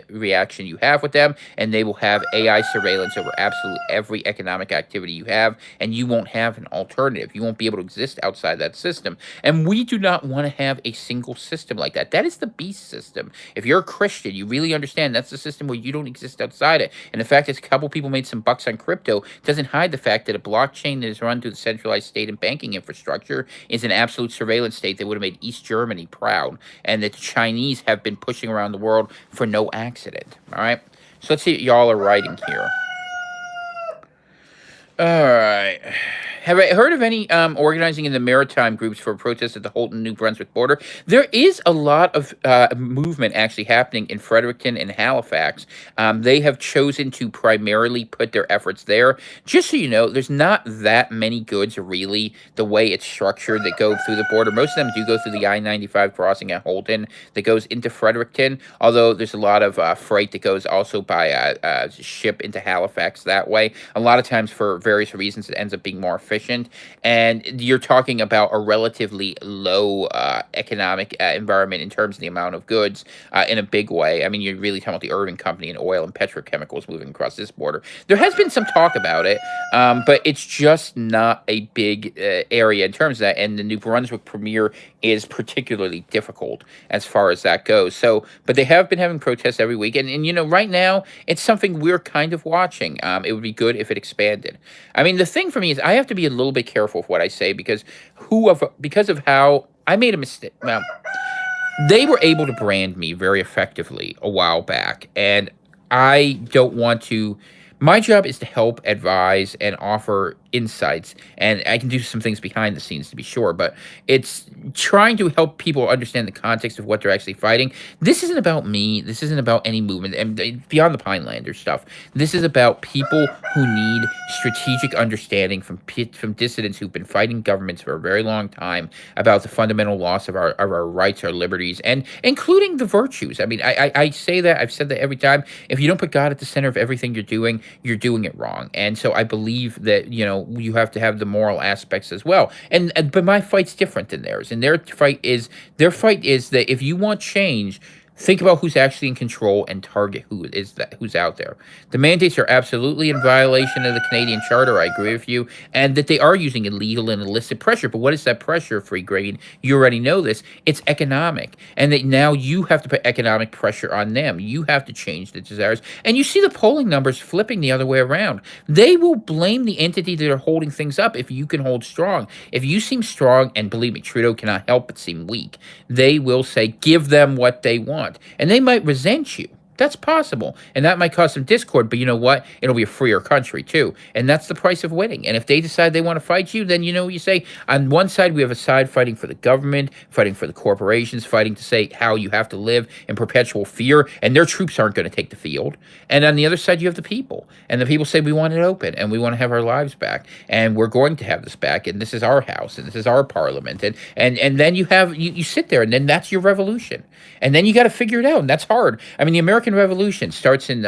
Speaker 1: reaction you have with them, and they will have AI surveillance over absolutely every economic activity you have, and you won't have an alternative. You won't be able to exist outside that system. And we do not want to have a single system like that. That is the beast system. If you're a Christian, you really understand that's the system where you don't exist outside it. And the fact that a couple people made some bucks on crypto doesn't hide the fact that a blockchain that is run through the centralized state and banking infrastructure is an absolute surveillance state that would have made East Germany proud, and that the Chinese have been pushing around the world for no accident. All right? So let's see what y'all are writing here. All right. Have I heard of any organizing in the maritime groups for protests at the Holton, New Brunswick border? There is a lot of movement actually happening in Fredericton and Halifax. They have chosen to primarily put their efforts there. Just so you know, there's not that many goods really the way it's structured that go through the border. Most of them do go through the I-95 crossing at Holton that goes into Fredericton, although there's a lot of freight that goes also by ship into Halifax that way. A lot of times for various reasons it ends up being more efficient. And you're talking about a relatively low economic environment in terms of the amount of goods in a big way. I mean, you're really talking about the Irving Company and oil and petrochemicals moving across this border. There has been some talk about it, but it's just not a big area in terms of that. And the New Brunswick Premier is particularly difficult as far as that goes. So, but they have been having protests every week. And you know, right now, it's something we're kind of watching. It would be good if it expanded. I mean, the thing for me is I have to be a little bit careful with what I say because because of how I made a mistake. Well, they were able to brand me very effectively a while back, and I don't want to. My job is to help, advise, and offer insights, and I can do some things behind the scenes to be sure, but it's trying to help people understand the context of what they're actually fighting. This isn't about me. This isn't about any movement, and beyond the Pinelander stuff. This is about people who need strategic understanding from dissidents who've been fighting governments for a very long time about the fundamental loss of our rights, our liberties, and including the virtues. I mean, I say that, I've said that every time. If you don't put God at the center of everything you're doing it wrong. And so I believe that, you know, you have to have the moral aspects as well. And but my fight's different than theirs. And their fight is that if you want change, think about who's actually in control and target who's out there. The mandates are absolutely in violation of the Canadian Charter. I agree with you, and that they are using illegal and illicit pressure. But what is that pressure, Free Grain? You already know this. It's economic, and that now you have to put economic pressure on them. You have to change the desires, and you see the polling numbers flipping the other way around. They will blame the entity that are holding things up if you can hold strong. If you seem strong, and believe me, Trudeau cannot help but seem weak, they will say, give them what they want. And they might resent you. That's possible. And that might cause some discord, but you know what? It'll be a freer country, too. And that's the price of winning. And if they decide they want to fight you, then you know what you say. On one side, we have a side fighting for the government, fighting for the corporations, fighting to say how you have to live in perpetual fear, and their troops aren't going to take the field. And on the other side, you have the people. And the people say, we want it open, and we want to have our lives back. And we're going to have this back, and this is our house, and this is our parliament. And then you sit there, and then that's your revolution. And then you got to figure it out, and that's hard. I mean, the American Revolution starts in,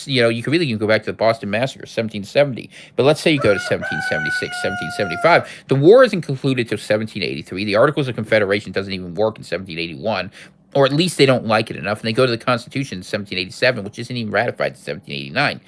Speaker 1: you can go back to the Boston Massacre, 1770. But let's say you go to 1776, 1775. The war isn't concluded till 1783. The Articles of Confederation doesn't even work in 1781. Or at least they don't like it enough. And they go to the Constitution in 1787, which isn't even ratified in 1789.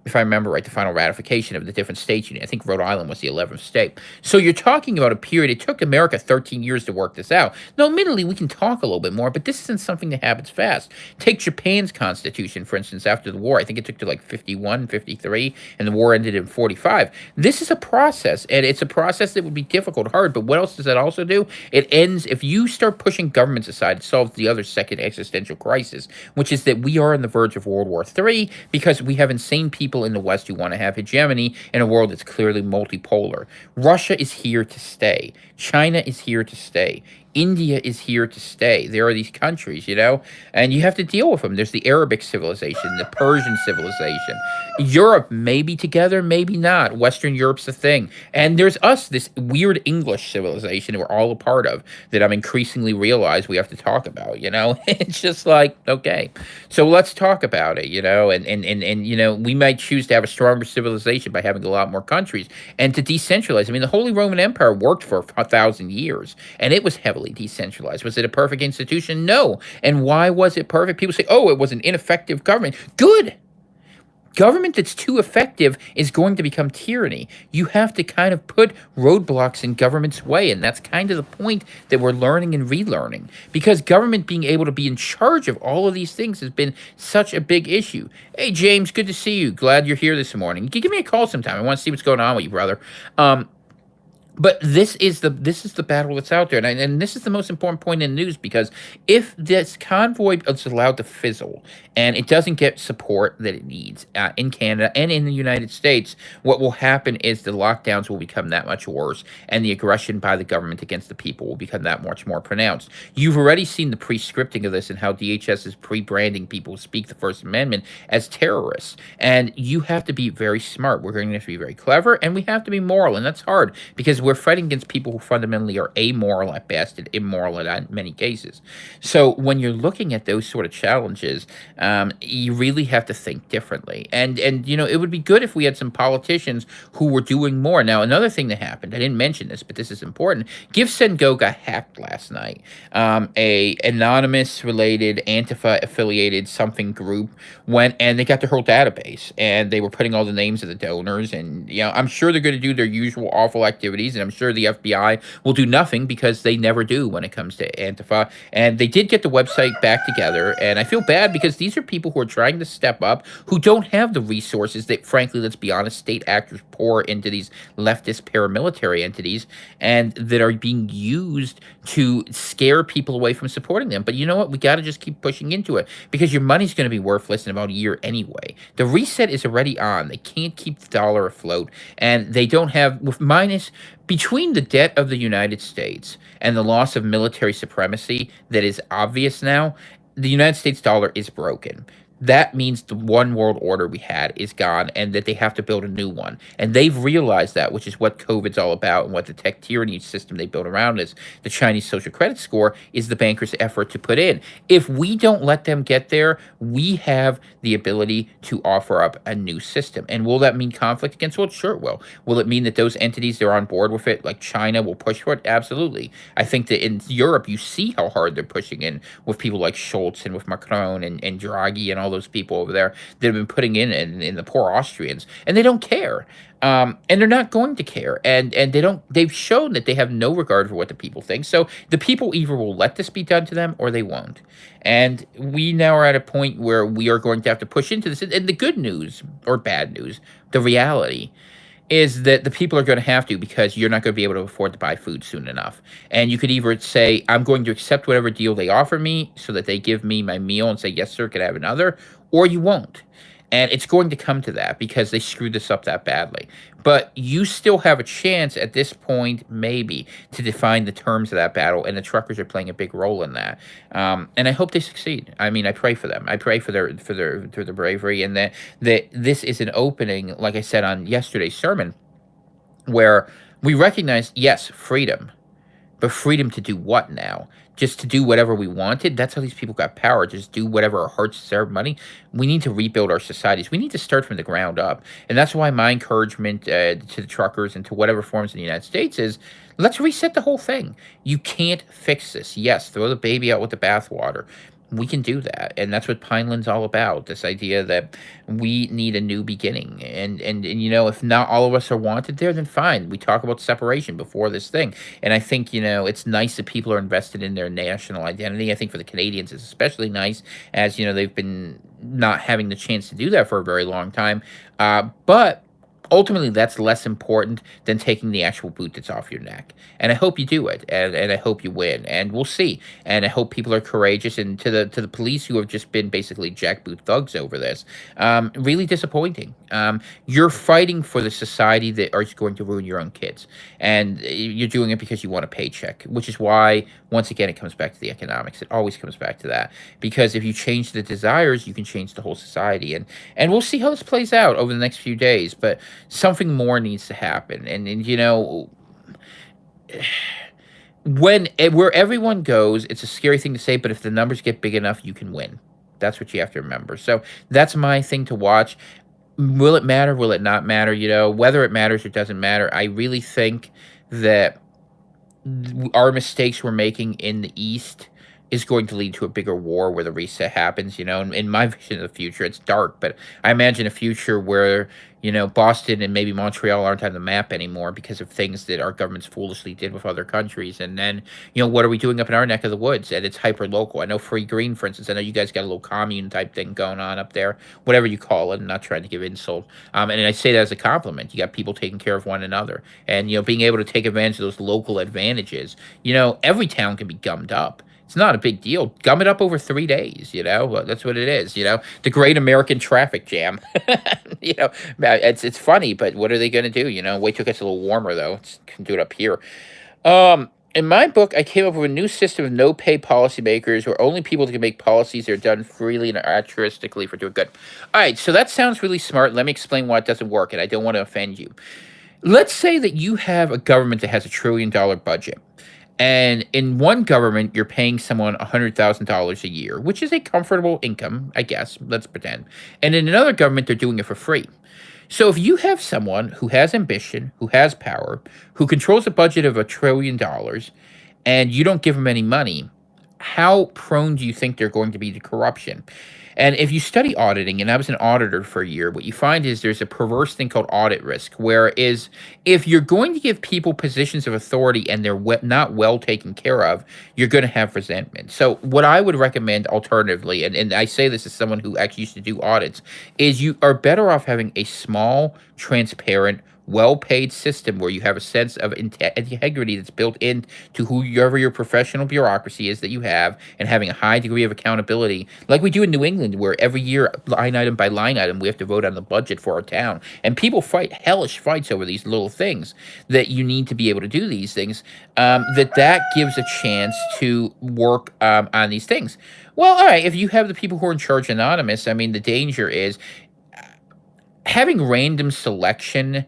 Speaker 1: If I remember right, the final ratification of the different states union. I think Rhode Island was the 11th state. So you're talking about a period. It took America 13 years to work this out. Now, admittedly, we can talk a little bit more, but this isn't something that happens fast. Take Japan's constitution, for instance, after the war. I think it took to like 51, 53, and the war ended in 45. This is a process, and it's a process that would be difficult, hard, but what else does that also do? It ends, if you start pushing governments aside, it solves the other second existential crisis, which is that we are on the verge of World War III because we have insane people in the West who want to have hegemony in a world that's clearly multipolar. Russia is here to stay. China is here to stay. India is here to stay. There are these countries, and you have to deal with them. There's the Arabic civilization, the Persian civilization. Europe may be together, maybe not. Western Europe's the thing. And there's us, this weird English civilization we're all a part of that I'm increasingly realize we have to talk about, It's just like, okay, so let's talk about it, and we might choose to have a stronger civilization by having a lot more countries and to decentralize. I mean, the Holy Roman Empire worked for 1,000 years, and it was heavily incredibly decentralized. Was it a perfect institution? No. And why was it perfect? People say, oh, it was an ineffective government. Good. Government that's too effective is going to become tyranny. You have to kind of put roadblocks in government's way, and that's kind of the point that we're learning and relearning. Because government being able to be in charge of all of these things has been such a big issue. Hey, James, good to see you. Glad you're here this morning. You can give me a call sometime. I want to see what's going on with you, brother. But this is the battle that's out there, and this is the most important point in the news, because if this convoy is allowed to fizzle and it doesn't get support that it needs in Canada and in the United States, what will happen is the lockdowns will become that much worse, and the aggression by the government against the people will become that much more pronounced. You've already seen the pre-scripting of this and how DHS is pre-branding people who speak the First Amendment as terrorists, and you have to be very smart. We're going to have to be very clever, and we have to be moral, and that's hard because we're fighting against people who fundamentally are amoral at best and immoral in many cases. So when you're looking at those sort of challenges, you really have to think differently. And it would be good if we had some politicians who were doing more. Now, another thing that happened, I didn't mention this, but this is important. Give Send Go got hacked last night. A anonymous related Antifa affiliated something group went and they got their whole database, and they were putting all the names of the donors, and I'm sure they're going to do their usual awful activities, and I'm sure the FBI will do nothing because they never do when it comes to Antifa. And they did get the website back together, and I feel bad because these are people who are trying to step up, who don't have the resources that, frankly, let's be honest, state actors pour into these leftist paramilitary entities, and that are being used to scare people away from supporting them. But you know what? We got to just keep pushing into it, because your money's going to be worthless in about a year anyway. The reset is already on. They can't keep the dollar afloat, and they don't have, with minus between the debt of the United States and the loss of military supremacy that is obvious now, the United States dollar is broken. That means the one world order we had is gone, and that they have to build a new one. And they've realized that, which is what COVID's all about, and what the tech tyranny system they built around us, the Chinese social credit score, is the bankers' effort to put in. If we don't let them get there, we have the ability to offer up a new system. And will that mean conflict against? Well, sure it will. Will it mean that those entities that are on board with it, like China, will push for it? Absolutely. I think that in Europe, you see how hard they're pushing in with people like Schultz and with Macron and Draghi and all those people over there that have been putting in the poor Austrians, and they don't care. And they're not going to care, and they've shown that they have no regard for what the people think. So the people either will let this be done to them or they won't. And we now are at a point where we are going to have to push into this. And the good news, or bad news, the reality is that the people are going to have to, because you're not going to be able to afford to buy food soon enough. And you could either say, I'm going to accept whatever deal they offer me so that they give me my meal and say, yes, sir, can I have another? Or you won't. And it's going to come to that because they screwed this up that badly. But you still have a chance at this point, maybe, to define the terms of that battle, and the truckers are playing a big role in that. And I hope they succeed. I mean, I pray for them. I pray for their bravery, and that this is an opening, like I said on yesterday's sermon, where we recognize, yes, freedom. But freedom to do what now? Just to do whatever we wanted? That's how these people got power. Just do whatever our hearts deserve money. We need to rebuild our societies. We need to start from the ground up. And that's why my encouragement to the truckers and to whatever forms in the United States is, let's reset the whole thing. You can't fix this. Yes, throw the baby out with the bathwater. We can do that, and that's what Pineland's all about, this idea that we need a new beginning. And if not all of us are wanted there, then fine. We talk about separation before this thing. And I think, it's nice that people are invested in their national identity. I think for the Canadians, it's especially nice, as, they've been not having the chance to do that for a very long time. But ultimately, that's less important than taking the actual boot that's off your neck. And I hope you do it, and I hope you win, and we'll see. And I hope people are courageous. And to the police who have just been basically jackboot thugs over this, really disappointing. You're fighting for the society that is going to ruin your own kids, and you're doing it because you want a paycheck, which is why, once again, it comes back to the economics. It always comes back to that, because if you change the desires, you can change the whole society. And we'll see how this plays out over the next few days, but something more needs to happen. And where everyone goes, it's a scary thing to say, but if the numbers get big enough, you can win. That's what you have to remember. So that's my thing to watch. Will it matter? Will it not matter? Whether it matters or doesn't matter, I really think that our mistakes we're making in the East is going to lead to a bigger war where the reset happens. In my vision of the future, it's dark, but I imagine a future where, Boston and maybe Montreal aren't on the map anymore because of things that our governments foolishly did with other countries. And then, what are we doing up in our neck of the woods? And it's hyper local. I know Free Green, for instance, I know you guys got a little commune type thing going on up there, whatever you call it. I'm not trying to give insult. And I say that as a compliment. You got people taking care of one another and, being able to take advantage of those local advantages. Every town can be gummed up. It's not a big deal. Gum it up over 3 days. Well, that's what it is. The Great American Traffic Jam. It's funny, but what are they going to do? Wait till it gets a little warmer though. Can do it up here. In my book, I came up with a new system of no pay policymakers, where only people that can make policies that are done freely and altruistically for doing good. All right, so that sounds really smart. Let me explain why it doesn't work, and I don't want to offend you. Let's say that you have a government that has $1 trillion budget. And in one government, you're paying someone $100,000 a year, which is a comfortable income, I guess. Let's pretend. And in another government, they're doing it for free. So if you have someone who has ambition, who has power, who controls a budget of $1 trillion, and you don't give them any money, how prone do you think they're going to be to corruption? And if you study auditing, and I was an auditor for a year, what you find is there's a perverse thing called audit risk, where is if you're going to give people positions of authority and they're not well taken care of, you're going to have resentment. So what I would recommend alternatively, and I say this as someone who actually used to do audits, is you are better off having a small, transparent, well-paid system where you have a sense of integrity that's built into whoever your professional bureaucracy is that you have, and having a high degree of accountability, like we do in New England, where every year, line item by line item, we have to vote on the budget for our town, and people fight hellish fights over these little things that you need to be able to do these things. That gives a chance to work on these things. Well, all right, if you have the people who are in charge anonymous, I mean, the danger is having random selection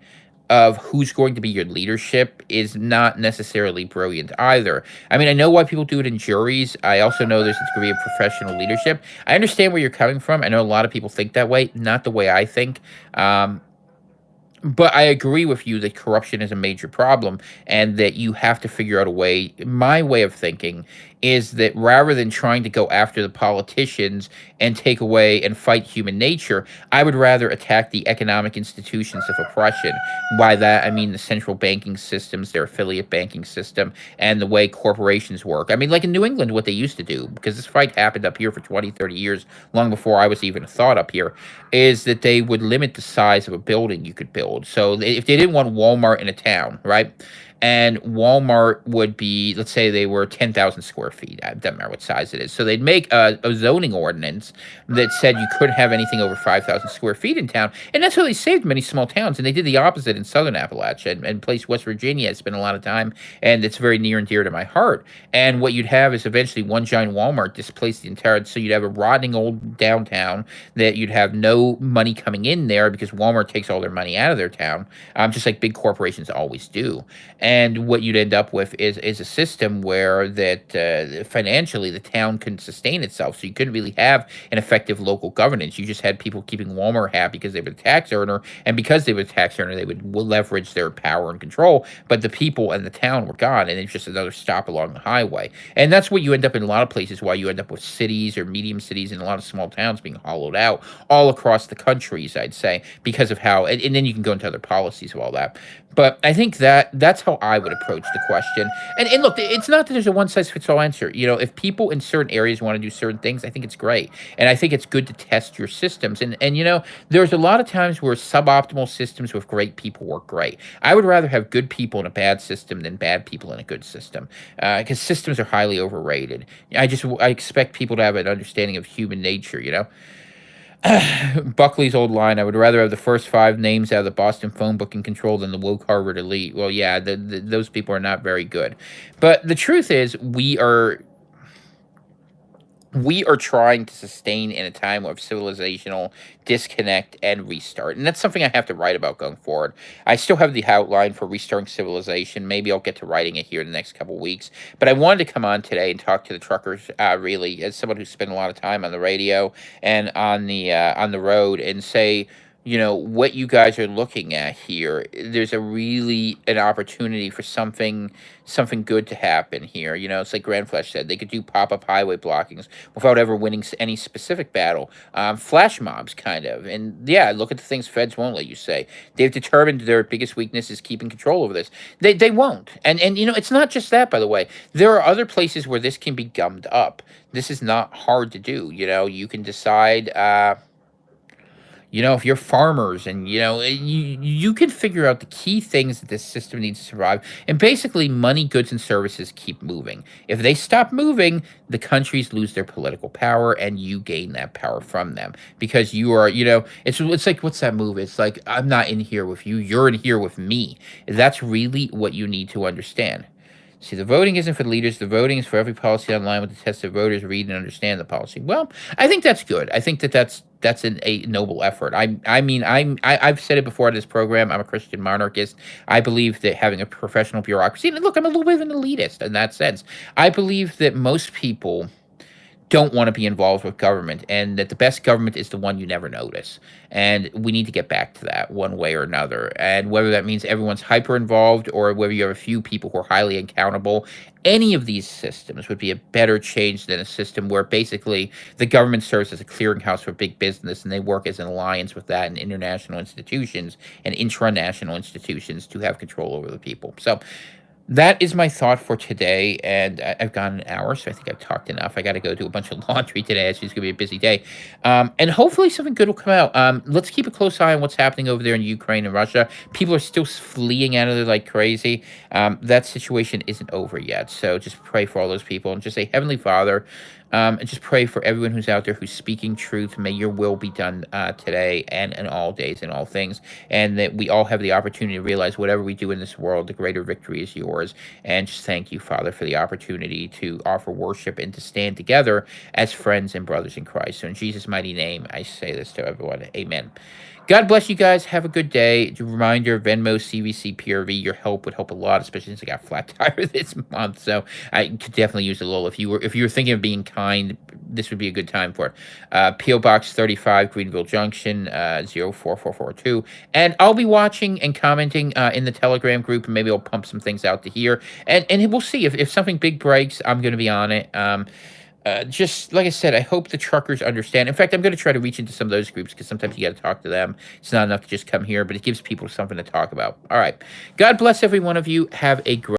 Speaker 1: of who's going to be your leadership is not necessarily brilliant either. I mean, I know why people do it in juries. I also know there's a degree of professional leadership. I understand where you're coming from. I know a lot of people think that way, not the way I think. But I agree with you that corruption is a major problem and that you have to figure out a way. My way of thinking is that rather than trying to go after the politicians and take away and fight human nature, I would rather attack the economic institutions of oppression. By that, I mean the central banking systems, their affiliate banking system, and the way corporations work. I mean, like in New England, what they used to do, because this fight happened up here for 20, 30 years, long before I was even a thought up here, is that they would limit the size of a building you could build. So if they didn't want Walmart in a town, right? And Walmart would be, let's say they were 10,000 square feet. It doesn't matter what size it is. So they'd make a zoning ordinance that said you couldn't have anything over 5,000 square feet in town. And that's how they saved many small towns. And they did the opposite in southern Appalachia and place West Virginia. I spent a lot of time, and it's very near and dear to my heart. And what you'd have is eventually one giant Walmart displaced the entire, so you'd have a rotting old downtown that you'd have no money coming in there because Walmart takes all their money out of their town, just like big corporations always do. And what you'd end up with is a system where that financially the town couldn't sustain itself. So you couldn't really have an effective local governance. You just had people keeping Walmart happy because they were a tax earner. And because they were a tax earner, they would leverage their power and control. But the people and the town were gone. And it's just another stop along the highway. And that's what you end up in a lot of places, why you end up with cities or medium cities and a lot of small towns being hollowed out all across the countries, I'd say, because of how, and then you can go into other policies of all that. But I think that's how I would approach the question. And look, it's not that there's a one-size-fits-all answer. If people in certain areas want to do certain things, I think it's great. And I think it's good to test your systems. And there's a lot of times where suboptimal systems with great people work great. I would rather have good people in a bad system than bad people in a good system, because systems are highly overrated. I expect people to have an understanding of human nature. Buckley's old line, I would rather have the first five names out of the Boston phone book in control than the woke Harvard elite. Well, yeah, those people are not very good. But the truth is, we are trying to sustain in a time of civilizational disconnect and restart. And that's something I have to write about going forward. I still have the outline for restarting civilization. Maybe I'll get to writing it here in the next couple of weeks. But I wanted to come on today and talk to the truckers, really, as someone who's spent a lot of time on the radio and on the road, and say, what you guys are looking at here, there's a really an opportunity for something good to happen here. It's like Grand Flash said, they could do pop-up highway blockings without ever winning any specific battle. Flash mobs, kind of. And yeah, look at the things feds won't let you say. They've determined their biggest weakness is keeping control over this. They won't. And it's not just that, by the way. There are other places where this can be gummed up. This is not hard to do. You can decide if you're farmers, and you can figure out the key things that this system needs to survive. And basically, money, goods, and services keep moving. If they stop moving, the countries lose their political power, and you gain that power from them, because you are, it's like, what's that movie? It's like, I'm not in here with you, you're in here with me. That's really what you need to understand. See, the voting isn't for the leaders. The voting is for every policy online with the test of voters read and understand the policy. Well, I think that's good. I think that's a noble effort. I've said it before in this program. I'm a Christian monarchist. I believe that having a professional bureaucracy. And look, I'm a little bit of an elitist in that sense. I believe that most people don't want to be involved with government, and that the best government is the one you never notice. And we need to get back to that one way or another. And whether that means everyone's hyper involved, or whether you have a few people who are highly accountable, any of these systems would be a better change than a system where basically the government serves as a clearinghouse for big business, and they work as an alliance with that and international institutions and intranational institutions to have control over the people. So that is my thought for today, and I've gone an hour, so I think I've talked enough. I got to go do a bunch of laundry today. It's just going to be a busy day, and hopefully something good will come out. Let's keep a close eye on what's happening over there in Ukraine and Russia. People are still fleeing out of there like crazy. That situation isn't over yet, so just pray for all those people, and just say, Heavenly Father, and just pray for everyone who's out there who's speaking truth. May your will be done today and in all days and all things. And that we all have the opportunity to realize whatever we do in this world, the greater victory is yours. And just thank you, Father, for the opportunity to offer worship and to stand together as friends and brothers in Christ. So in Jesus' mighty name, I say this to everyone. Amen. God bless you guys. Have a good day. Reminder, Venmo, CVC, PRV, your help would help a lot, especially since I got a flat tire this month. So I could definitely use a little. If you were thinking of being kind, this would be a good time for it. P.O. Box 35, Greenville Junction, 04442. And I'll be watching and commenting in the Telegram group, and maybe I'll pump some things out to here. And we'll see. If something big breaks, I'm going to be on it. Just like I said, I hope the truckers understand. In fact, I'm going to try to reach into some of those groups, because sometimes you got to talk to them. It's not enough to just come here, but it gives people something to talk about. All right. God bless every one of you. Have a great